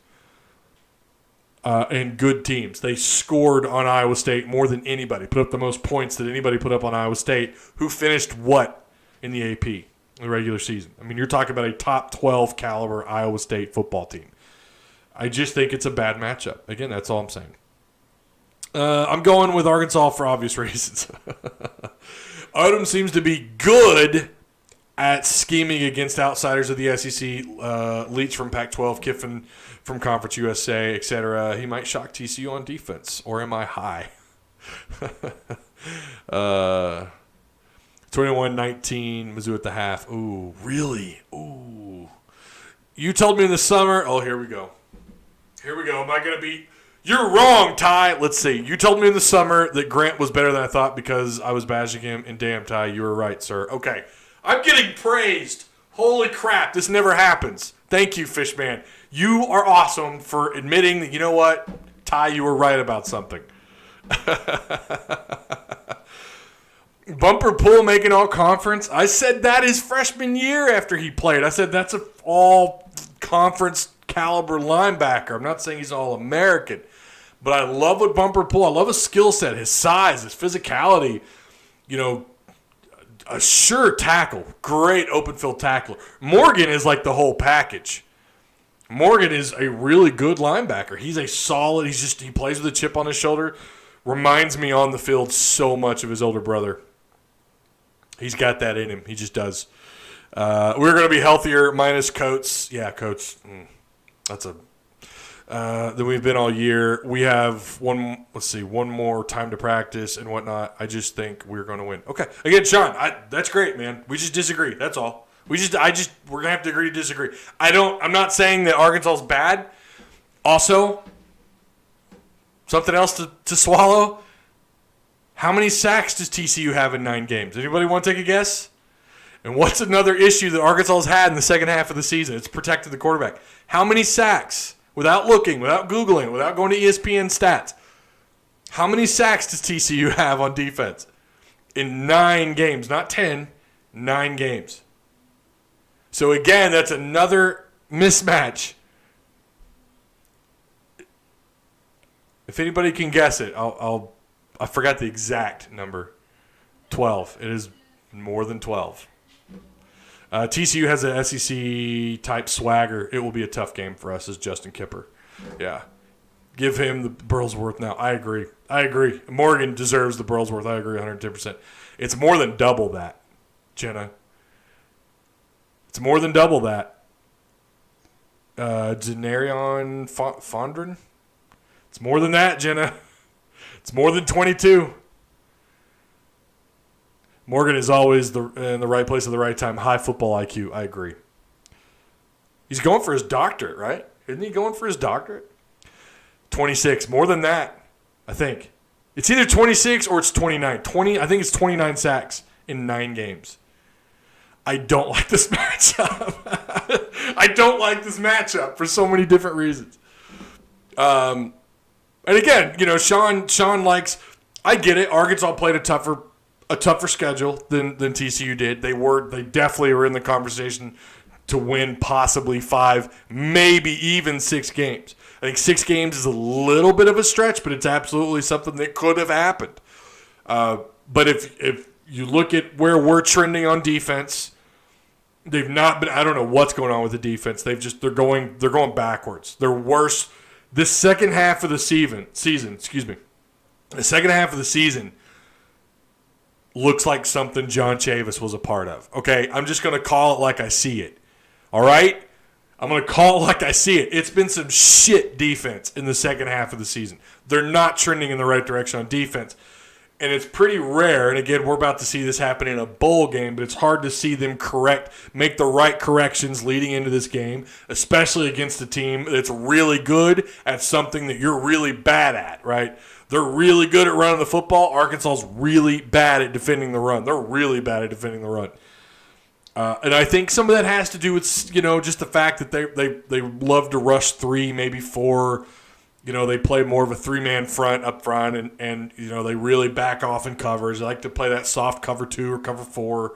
and good teams. They scored on Iowa State more than anybody. Put up the most points that anybody put up on Iowa State. Who finished what in the AP in the regular season? I mean, you're talking about a top 12 caliber Iowa State football team. I just think it's a bad matchup. Again, that's all I'm saying. I'm going with Arkansas for obvious reasons. Odom seems to be good at scheming against outsiders of the SEC, Leach from Pac-12, Kiffin from Conference USA, etc. He might shock TCU on defense. Or am I high? 21-19, Mizzou at the half. Ooh, really? Ooh. You told me in the summer. Oh, here we go. Am I going to be... You're wrong, Ty. Let's see. You told me in the summer that Grant was better than I thought because I was bashing him. And damn, Ty, you were right, sir. Okay. I'm getting praised. Holy crap. This never happens. Thank you, Fishman. You are awesome for admitting that, you know what? Ty, you were right about something. Bumper Pool making all conference. I said that his freshman year after he played. I said that's an all conference caliber linebacker. I'm not saying he's all American. But I love what Bumper Pool. I love his skill set, his size, his physicality. You know, a sure tackle, great open field tackler. Morgan is like the whole package. Morgan is a really good linebacker. He's a solid. He plays with a chip on his shoulder. Reminds me on the field so much of his older brother. He's got that in him. He just does. We're going to be healthier minus Coates. Yeah, Coates. That's a. Than we've been all year. We have one more time to practice and whatnot. I just think we're going to win. Okay. Again, Sean, that's great, man. We just disagree. That's all. We're going to have to agree to disagree. I'm not saying that Arkansas is bad. Also, something else to swallow. How many sacks does TCU have in 9 games? Anybody want to take a guess? And what's another issue that Arkansas has had in the second half of the season? It's protected the quarterback. How many sacks? Without looking, without Googling, without going to ESPN stats. How many sacks does TCU have on defense? In 9 games. Not 10, 9 games. So, again, that's another mismatch. If anybody can guess it, I forgot the exact number. 12. It is more than 12. TCU has an SEC-type swagger. It will be a tough game for us as Justin Kipper. Yeah. Give him the Burlsworth now. I agree. Morgan deserves the Burlsworth. I agree 110%. It's more than double that, Jenna. It's more than double that. Denarion Fondren? It's more than that, Jenna. It's more than 22. Morgan is always in the right place at the right time. High football IQ. I agree. He's going for his doctorate, right? Isn't he going for his doctorate? 26. More than that, I think. It's either 26 or it's 29. I think it's 29 sacks in 9 games. I don't like this matchup. I don't like this matchup for so many different reasons. And again, you know, Sean likes. I get it. Arkansas played a tougher schedule than TCU did. They definitely were in the conversation to win possibly 5, maybe even 6 games. I think 6 games is a little bit of a stretch, but it's absolutely something that could have happened. But if you look at where we're trending on defense, they've not been. I don't know what's going on with the defense. They're going backwards. They're worse. This second half of the season. The second half of the season looks like something John Chavis was a part of. Okay, I'm just going to call it like I see it. All right? I'm going to call it like I see it. It's been some shit defense in the second half of the season. They're not trending in the right direction on defense. And it's pretty rare, and again, we're about to see this happen in a bowl game, but it's hard to see them make the right corrections leading into this game, especially against a team that's really good at something that you're really bad at, right? They're really good at running the football. Arkansas's really bad at defending the run. They're really bad at defending the run. And I think some of that has to do with, just the fact that they love to rush 3, maybe 4. They play more of a 3-man front up front, and they really back off in covers. They like to play that soft cover 2 or cover 4.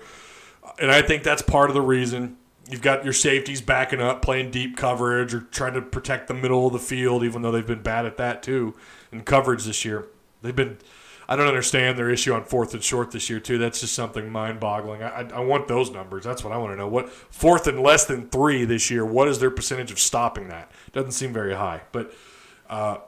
And I think that's part of the reason. You've got your safeties backing up, playing deep coverage or trying to protect the middle of the field, even though they've been bad at that too in coverage this year. I don't understand their issue on 4th and short this year too. That's just something mind-boggling. I want those numbers. That's what I want to know. What 4th and less than 3 this year, what is their percentage of stopping that? Doesn't seem very high. But I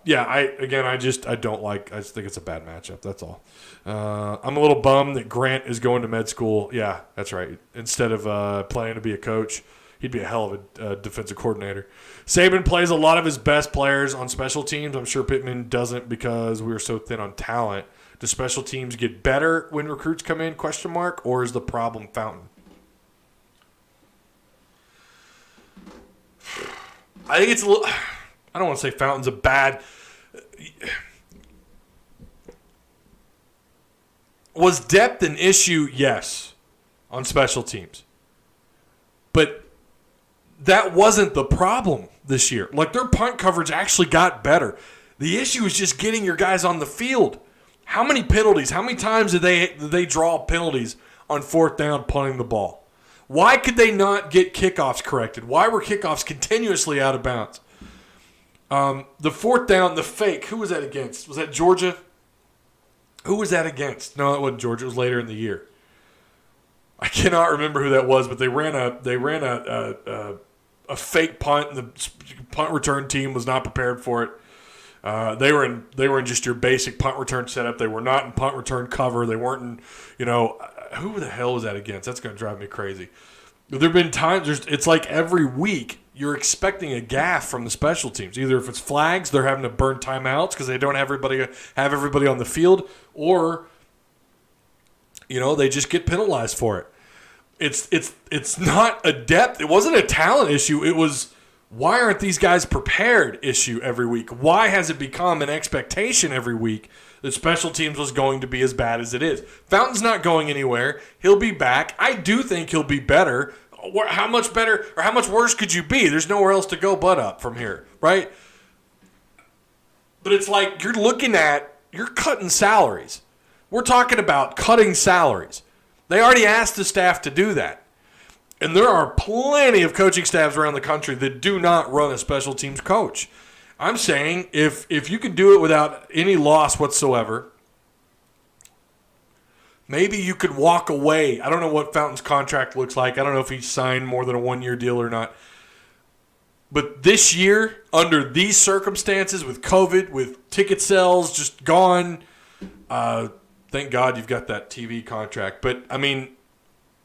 just think it's a bad matchup. That's all. I'm a little bummed that Grant is going to med school. Yeah, that's right. Instead of playing to be a coach, he'd be a hell of a defensive coordinator. Saban plays a lot of his best players on special teams. I'm sure Pittman doesn't because we were so thin on talent. Do special teams get better when recruits come in, ? Or is the problem Fountain? I think it's a little... I don't want to say Fountain's a bad... Was depth an issue? Yes, on special teams. But that wasn't the problem this year. Like, their punt coverage actually got better. The issue is just getting your guys on the field. How many penalties? How many times did they draw penalties on 4th down punting the ball? Why could they not get kickoffs corrected? Why were kickoffs continuously out of bounds? The 4th down, the fake, who was that against? Was that Georgia? Who was that against? No, it wasn't Georgia. It was later in the year. I cannot remember who that was, but they ran a fake punt, and the punt return team was not prepared for it. They were in just your basic punt return setup. They were not in punt return cover. They weren't in, who the hell was that against? That's going to drive me crazy. There have been times, it's like every week you're expecting a gaffe from the special teams. Either if it's flags, they're having to burn timeouts because they don't have everybody on the field, or they just get penalized for it. It's not a depth. It wasn't a talent issue. It was, why aren't these guys prepared issue every week? Why has it become an expectation every week that special teams was going to be as bad as it is? Fountain's not going anywhere. He'll be back. I do think he'll be better. How much better or how much worse could you be? There's nowhere else to go but up from here, right? But it's like you're cutting salaries. We're talking about cutting salaries. They already asked the staff to do that. And there are plenty of coaching staffs around the country that do not run a special teams coach. I'm saying if you can do it without any loss whatsoever, maybe you could walk away. I don't know what Fountain's contract looks like. I don't know if he signed more than a 1-year deal or not. But this year, under these circumstances, with COVID, with ticket sales just gone, thank God you've got that TV contract. But, I mean,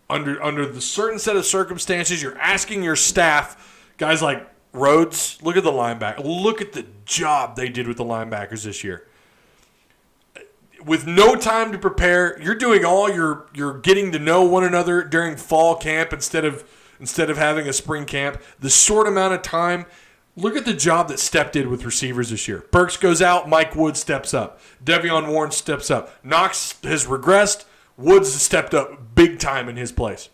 under the certain set of circumstances, you're asking your staff, guys like Rhodes, look at the linebacker. Look at the job they did with the linebackers this year. With no time to prepare, you're doing all you're getting to know one another during fall camp instead of having a spring camp. The short amount of time, look at the job that Stepp did with receivers this year. Burks goes out, Mike Woods steps up. Devion Warren steps up. Knox has regressed. Woods has stepped up big time in his place.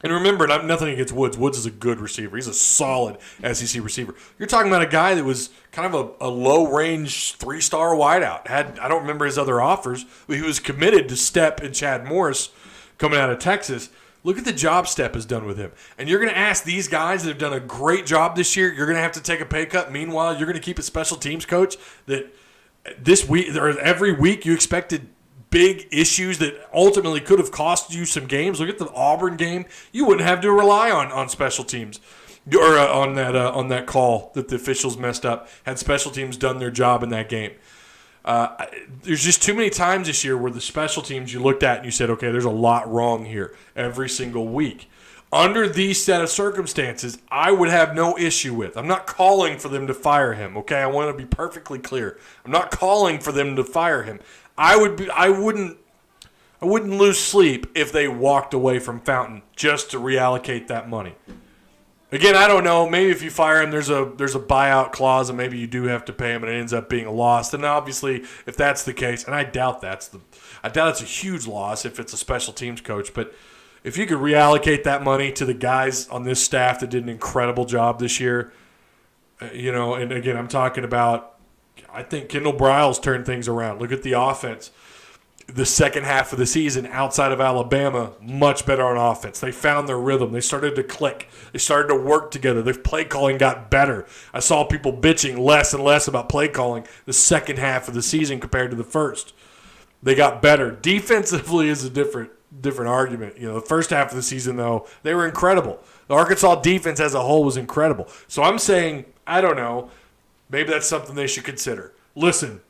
And remember, nothing against Woods. Woods is a good receiver. He's a solid SEC receiver. You're talking about a guy that was kind of a low-range 3-star wideout. I don't remember his other offers, but he was committed to Stepp and Chad Morris coming out of Texas. Look at the job Step has done with him. And you're going to ask these guys that have done a great job this year, you're going to have to take a pay cut. Meanwhile, you're going to keep a special teams coach that this week or every week you expected big issues that ultimately could have cost you some games. Look at the Auburn game. You wouldn't have to rely on special teams or on that call that the officials messed up. Had special teams done their job in that game. There's just too many times this year where the special teams you looked at and you said, okay, there's a lot wrong here every single week. Under these set of circumstances, I would have no issue with. I'm not calling for them to fire him, okay? I want to be perfectly clear. I'm not calling for them to fire him. I wouldn't lose sleep if they walked away from Fountain just to reallocate that money. Again, I don't know. Maybe if you fire him, there's a buyout clause, and maybe you do have to pay him, and it ends up being a loss. And obviously, if that's the case, and I doubt it's a huge loss if it's a special teams coach. But if you could reallocate that money to the guys on this staff that did an incredible job this year, and again, I'm talking about. I think Kendall Briles turned things around. Look at the offense. The second half of the season outside of Alabama, much better on offense. They found their rhythm. They started to click. They started to work together. Their play calling got better. I saw people bitching less and less about play calling the second half of the season compared to the first. They got better. Defensively is a different argument. The first half of the season, though, they were incredible. The Arkansas defense as a whole was incredible. So I'm saying, I don't know, maybe that's something they should consider. Listen,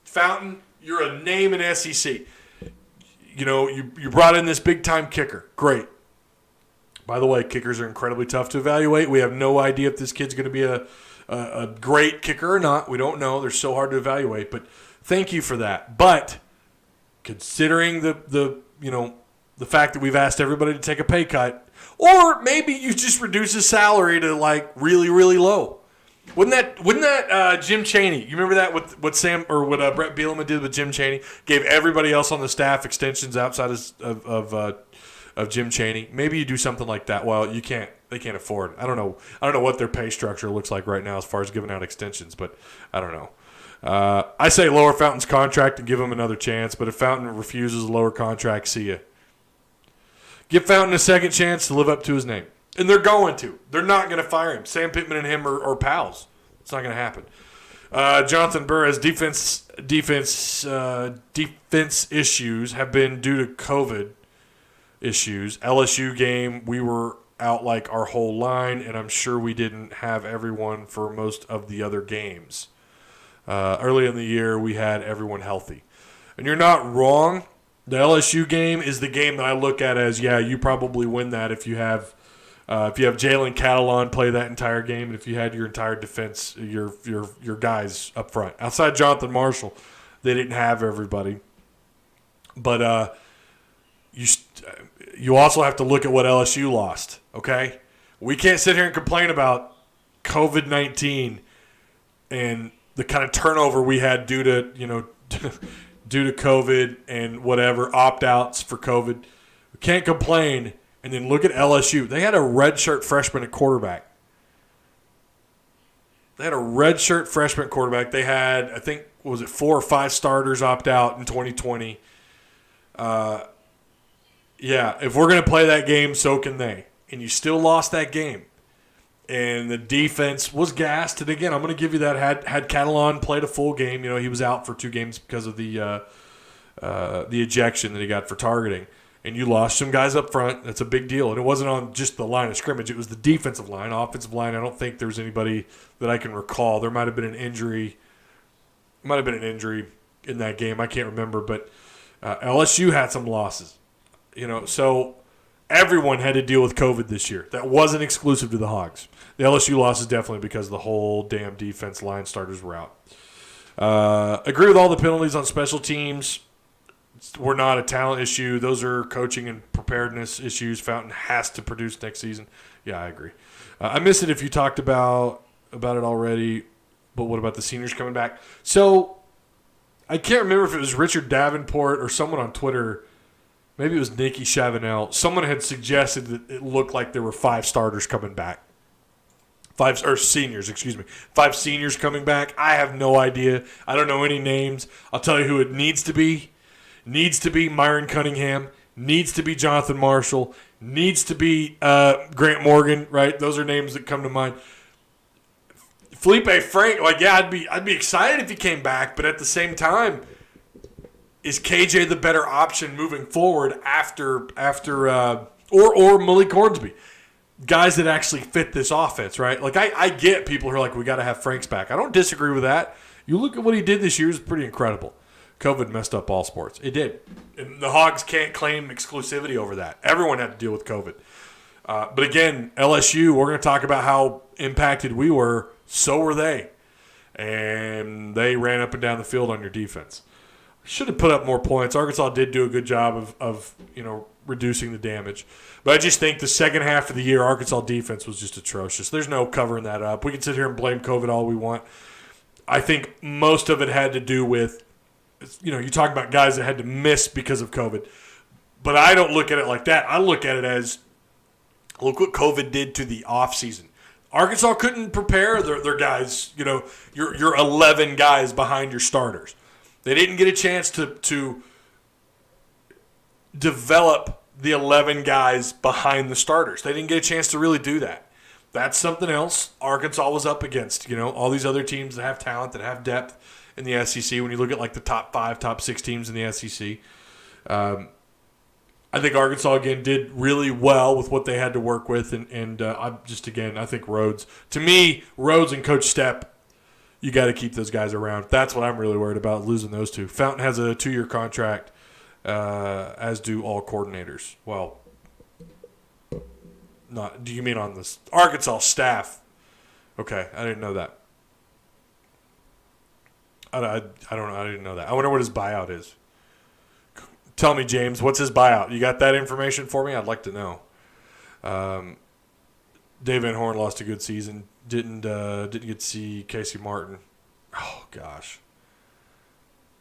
Fountain, you're a name in SEC. You brought in this big-time kicker. Great. By the way, kickers are incredibly tough to evaluate. We have no idea if this kid's going to be a great kicker or not. We don't know. They're so hard to evaluate. But thank you for that. But considering the fact that we've asked everybody to take a pay cut, or maybe you just reduce his salary to like really, really low. Wouldn't that Jim Chaney? You remember that with what Brett Bielema did with Jim Chaney? Gave everybody else on the staff extensions outside of Jim Chaney. Maybe you do something like that. Well, you can't. They can't afford it. I don't know what their pay structure looks like right now as far as giving out extensions, but I don't know. I say lower Fountain's contract and give him another chance. But if Fountain refuses a lower contract, see ya. Give Fountain a second chance to live up to his name. And they're going to. They're not going to fire him. Sam Pittman and him are pals. It's not going to happen. Jonathan Burris, defense issues have been due to COVID issues. LSU game, we were out like our whole line, and I'm sure we didn't have everyone for most of the other games. Early in the year, we had everyone healthy. And you're not wrong. The LSU game is the game that I look at as, yeah, you probably win that if you have Jalen Catalon play that entire game, and if you had your entire defense, your guys up front. Outside Jonathan Marshall, they didn't have everybody. But you also have to look at what LSU lost, okay? We can't sit here and complain about COVID-19 and the kind of turnover we had due to COVID and whatever, opt-outs for COVID. We can't complain. And then look at LSU. They had a redshirt freshman at quarterback. They had, I think, 4 or 5 starters opt out in 2020. If we're going to play that game, so can they. And you still lost that game. And the defense was gassed. And again, I'm going to give you that. Had Catalon played a full game, he was out for 2 games because of the ejection that he got for targeting. And you lost some guys up front. That's a big deal. And it wasn't on just the line of scrimmage. It was the defensive line. Offensive line, I don't think there was anybody that I can recall. There might have been an injury. In that game. I can't remember. But LSU had some losses. So everyone had to deal with COVID this year. That wasn't exclusive to the Hogs. The LSU loss is definitely because the whole damn defense line starters were out. Agree with all the penalties on special teams. We're not a talent issue. Those are coaching and preparedness issues. Fountain has to produce next season. Yeah, I agree. I missed it if you talked about it already, but what about the seniors coming back? So I can't remember if it was Richard Davenport or someone on Twitter. Maybe it was Nikki Chavanel. Someone had suggested that it looked like there were 5 starters coming back. 5 seniors coming back. I have no idea. I don't know any names. I'll tell you who it needs to be. Needs to be Myron Cunningham. needs to be Jonathan Marshall, needs to be Grant Morgan, right? Those are names that come to mind. Felipe Frank, I'd be excited if he came back, but at the same time, is KJ the better option moving forward after or Malik Hornsby? Guys that actually fit this offense, right? Like, I get people who are like, we got to have Franks back. I don't disagree with that. You look at what he did this year, it's pretty incredible. COVID messed up all sports. It did. And the Hogs can't claim exclusivity over that. Everyone had to deal with COVID. But again, LSU, we're going to talk about how impacted we were. So were they. And they ran up and down the field on your defense. Should have put up more points. Arkansas did do a good job of reducing the damage. But I just think the second half of the year, Arkansas defense was just atrocious. There's no covering that up. We can sit here and blame COVID all we want. I think most of it had to do with, you talk about guys that had to miss because of COVID. But I don't look at it like that. I look at it as, look what COVID did to the offseason. Arkansas couldn't prepare their guys, your 11 guys behind your starters. They didn't get a chance to develop the 11 guys behind the starters. They didn't get a chance to really do that. That's something else Arkansas was up against. All these other teams that have talent, that have depth in the SEC. When you look at like the top 5, top 6 teams in the SEC, I think Arkansas, again, did really well with what they had to work with. And I think Rhodes. To me, Rhodes and Coach Stepp, you got to keep those guys around. That's what I'm really worried about, losing those two. Fountain has a 2-year contract, as do all coordinators. Well, do you mean on this Arkansas staff? Okay, I didn't know that. I don't know. I didn't know that. I wonder what his buyout is. Tell me, James, what's his buyout? You got that information for me? I'd like to know. Dave Van Horn lost a good season. Didn't get to see Casey Martin. Oh, gosh.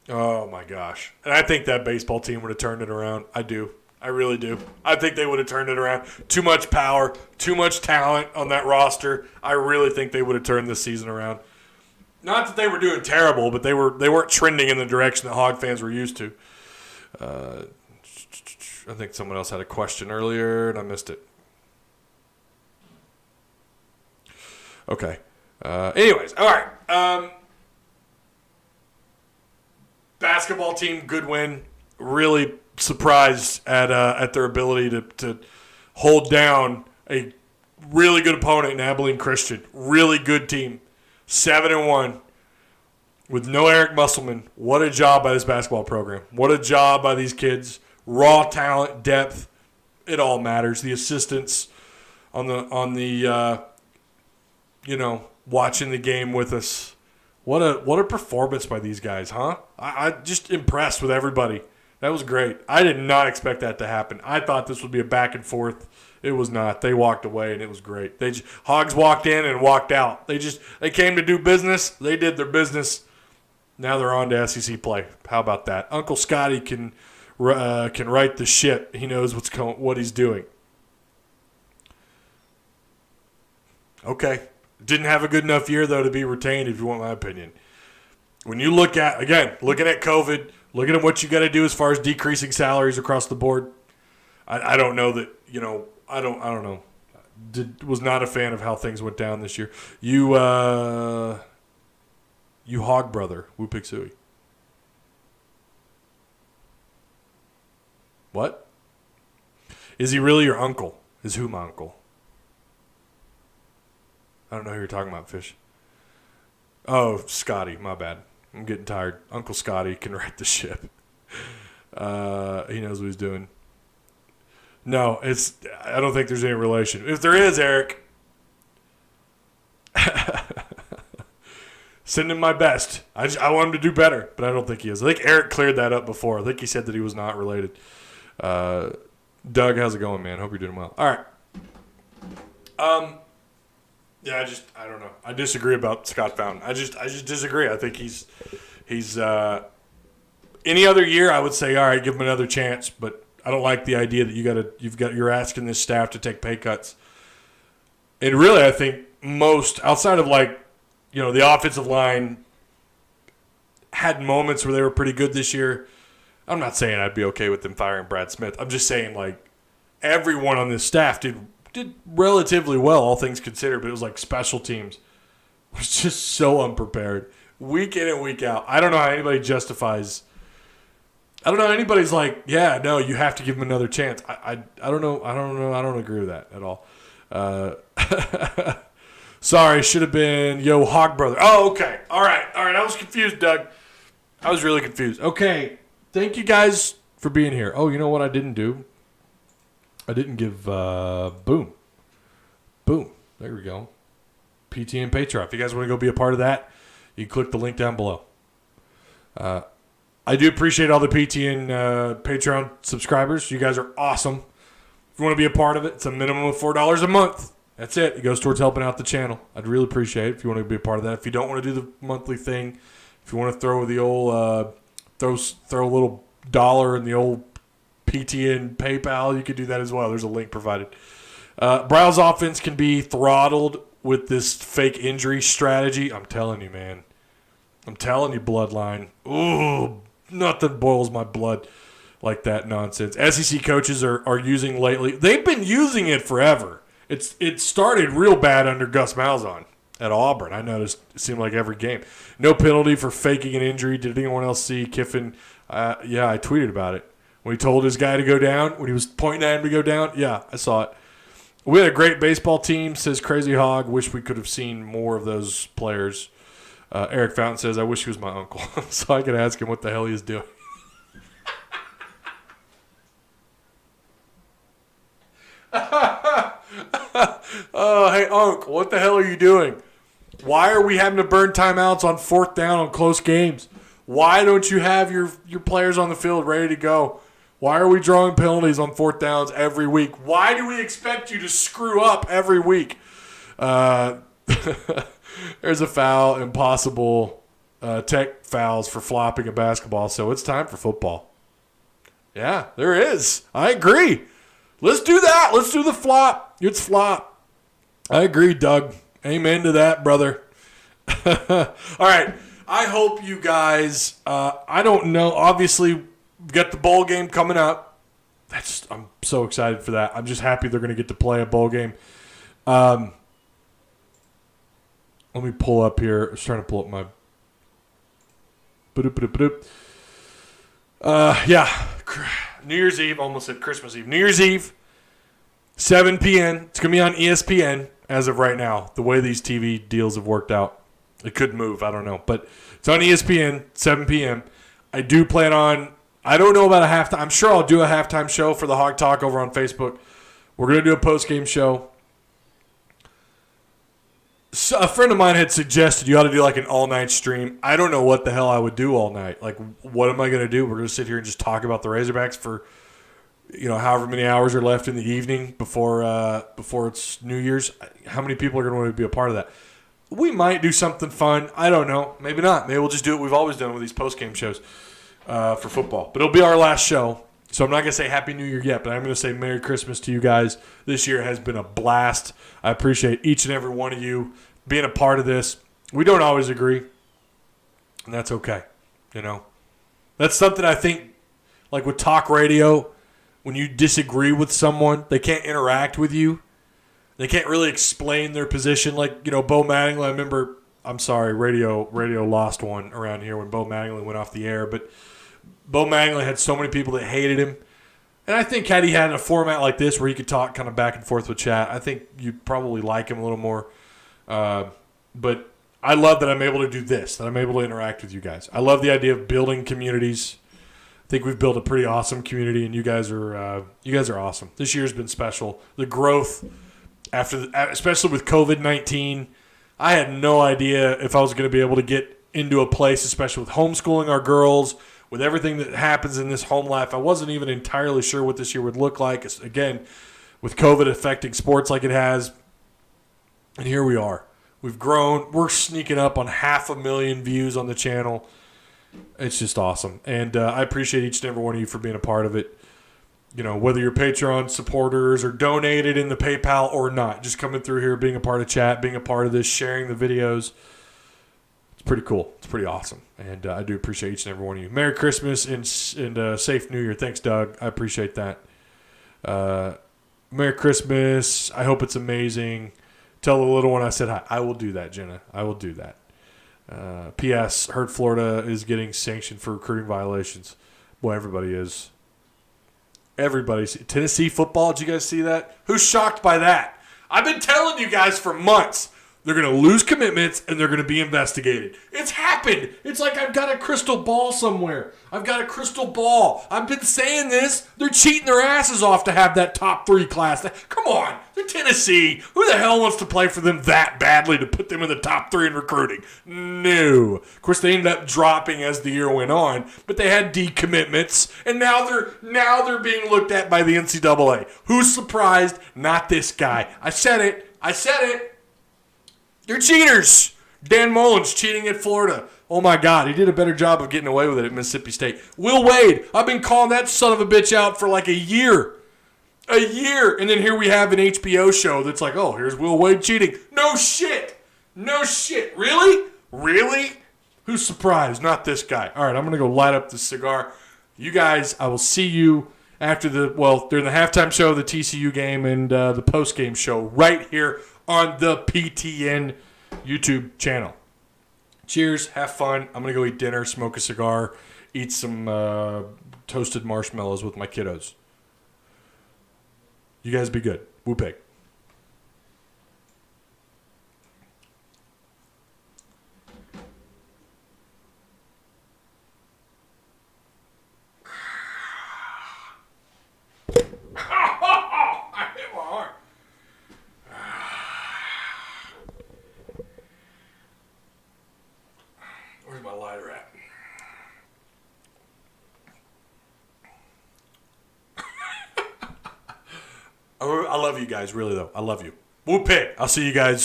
Oh, my gosh. And I think that baseball team would have turned it around. I do. I really do. I think they would have turned it around. Too much power, too much talent on that roster. I really think they would have turned this season around. Not that they were doing terrible, but they weren't trending in the direction that Hog fans were used to. I think someone else had a question earlier, and I missed it. Okay. Anyways, all right. Basketball team, good win. Really surprised at their ability to hold down a really good opponent in Abilene Christian. Really good team. 7-1 with no Eric Musselman. What a job by this basketball program. What a job by these kids. Raw talent, depth, it all matters. The assistants on the watching the game with us. What a performance by these guys, huh? I just impressed with everybody. That was great. I did not expect that to happen. I thought this would be a back and forth. It was not. They walked away, and it was great. Hogs walked in and walked out. They came to do business. They did their business. Now they're on to SEC play. How about that? Uncle Scotty can right the ship. He knows what he's doing. Okay. Didn't have a good enough year, though, to be retained, if you want my opinion. When you looking at COVID, looking at what you got to do as far as decreasing salaries across the board, I don't know that, I don't know. Was not a fan of how things went down this year. You Hog brother, Woo Pig Suey. What? Is he really your uncle? Is who my uncle? I don't know who you're talking about, Fish. Oh, Scotty, my bad. I'm getting tired. Uncle Scotty can right the ship. He knows what he's doing. No, I don't think there's any relation. If there is, Eric, send him my best. I want him to do better, but I don't think he is. I think Eric cleared that up before. I think he said that he was not related. Doug, how's it going, man? Hope you're doing well. All right. Yeah, I don't know. I disagree about Scott Fountain. I just disagree. I think he's any other year I would say, all right, give him another chance, but I don't like the idea that you're asking this staff to take pay cuts. And really, I think most outside of the offensive line had moments where they were pretty good this year. I'm not saying I'd be okay with them firing Brad Smith. I'm just saying, like, everyone on this staff did relatively well, all things considered, but it was like special teams was just so unprepared. Week in and week out. I don't know how anybody justifies. I don't know anybody's like, yeah, no, you have to give him another chance. I don't know. I don't agree with that at all. Sorry, should have been Hog Brother. Oh, okay. All right. I was confused, Doug. I was really confused. Okay. Thank you guys for being here. Oh, you know what I didn't do? I didn't give Boom. There we go. PTN Patreon. If you guys want to go be a part of that, you can click the link down below. I do appreciate all the PTN Patreon subscribers. You guys are awesome. If you want to be a part of it, it's a minimum of $4 a month. That's it. It goes towards helping out the channel. I'd really appreciate it if you want to be a part of that. If you don't want to do the monthly thing, if you want to throw the old throw a little dollar in the old PTN PayPal, you could do that as well. There's a link provided. Brow's offense can be throttled with this fake injury strategy. I'm telling you, man. I'm telling you, Bloodline. Ooh, nothing boils my blood like that nonsense. SEC coaches are using lately. They've been using it forever. It started real bad under Gus Malzahn at Auburn. I noticed it seemed like every game. No penalty for faking an injury. Did anyone else see Kiffin? Yeah, I tweeted about it. When he told his guy to go down, when he was pointing at him to go down, yeah, I saw it. We had a great baseball team, says Crazy Hog. Wish we could have seen more of those players. Eric Fountain says, I wish he was my uncle so I could ask him what the hell he is doing. Oh, hey, Unc, what the hell are you doing? Why are we having to burn timeouts on 4th down on close games? Why don't you have your players on the field ready to go? Why are we drawing penalties on 4th downs every week? Why do we expect you to screw up every week? There's a foul, impossible tech fouls for flopping a basketball, so it's time for football. Yeah, there is. I agree. Let's do that. Let's do the flop. It's flop. I agree, Doug. Amen to that, brother. All right. I hope you guys, I don't know, obviously, we've got the bowl game coming up. I'm so excited for that. I'm just happy they're going to get to play a bowl game. Let me pull up here. I was trying to pull up my... Yeah. New Year's Eve. Almost said Christmas Eve. New Year's Eve, 7 p.m. It's going to be on ESPN as of right now, the way these TV deals have worked out. It could move. I don't know. But it's on ESPN, 7 p.m. I do plan on... I don't know about a halftime. I'm sure I'll do a halftime show for the Hog Talk over on Facebook. We're going to do a post-game show. So a friend of mine had suggested you ought to do like an all-night stream. I don't know what the hell I would do all night. Like, what am I going to do? We're going to sit here and just talk about the Razorbacks for, however many hours are left in the evening before it's New Year's. How many people are going to want to be a part of that? We might do something fun. I don't know. Maybe not. Maybe we'll just do what we've always done with these post-game shows for football. But it'll be our last show. So I'm not going to say Happy New Year yet, but I'm going to say Merry Christmas to you guys. This year has been a blast. I appreciate each and every one of you being a part of this. We don't always agree, and that's okay. That's something I think, like with talk radio, when you disagree with someone, they can't interact with you. They can't really explain their position. Like, Bo Mattingly, I remember, I'm sorry, radio lost one around here when Bo Mattingly went off the air, but Bo Mattingly had so many people that hated him. And I think had he had a format like this where he could talk kind of back and forth with chat, I think you'd probably like him a little more. But I love that I'm able to do this, that I'm able to interact with you guys. I love the idea of building communities. I think we've built a pretty awesome community, and you guys are awesome. This year's been special. The growth, especially with COVID-19, I had no idea if I was going to be able to get into a place, especially with homeschooling our girls, with everything that happens in this home life. I wasn't even entirely sure what this year would look like. Again, with COVID affecting sports like it has. And here we are. We've grown. We're sneaking up on 500,000 views on the channel. It's just awesome. And I appreciate each and every one of you for being a part of it. Whether you're Patreon supporters or donated in the PayPal or not, just coming through here, being a part of chat, being a part of this, sharing the videos. pretty cool. It's pretty awesome. And I do appreciate each and every one of you. Merry Christmas and safe New Year. Thanks, Doug. I appreciate that. Merry Christmas. I hope it's amazing. Tell the little one I said hi. I will do that, Jenna. I will do that. P.S. Heard Florida is getting sanctioned for recruiting violations. Boy, everybody is. Everybody's. Tennessee football, did you guys see that? Who's shocked by that? I've been telling you guys for months. They're going to lose commitments, and they're going to be investigated. It's happened. It's like I've got a crystal ball somewhere. I've got a crystal ball. I've been saying this. They're cheating their asses off to have that top 3 class. Come on. They're Tennessee. Who the hell wants to play for them that badly to put them in the top 3 in recruiting? No. Of course, they ended up dropping as the year went on, but they had decommitments, and now they're being looked at by the NCAA. Who's surprised? Not this guy. I said it. They're cheaters. Dan Mullen's cheating at Florida. Oh, my God. He did a better job of getting away with it at Mississippi State. Will Wade. I've been calling that son of a bitch out for like a year. A year. And then here we have an HBO show that's like, oh, here's Will Wade cheating. No shit. Really? Who's surprised? Not this guy. All right, I'm going to go light up the cigar. You guys, I will see you after during the halftime show, the TCU game, and the post-game show right here on the PTN YouTube channel. Cheers. Have fun. I'm going to go eat dinner, smoke a cigar, eat some toasted marshmallows with my kiddos. You guys be good. Woo pig. I hit my heart. Where's my lighter at? I love you guys, really, though. I love you. Woo pig. I'll see you guys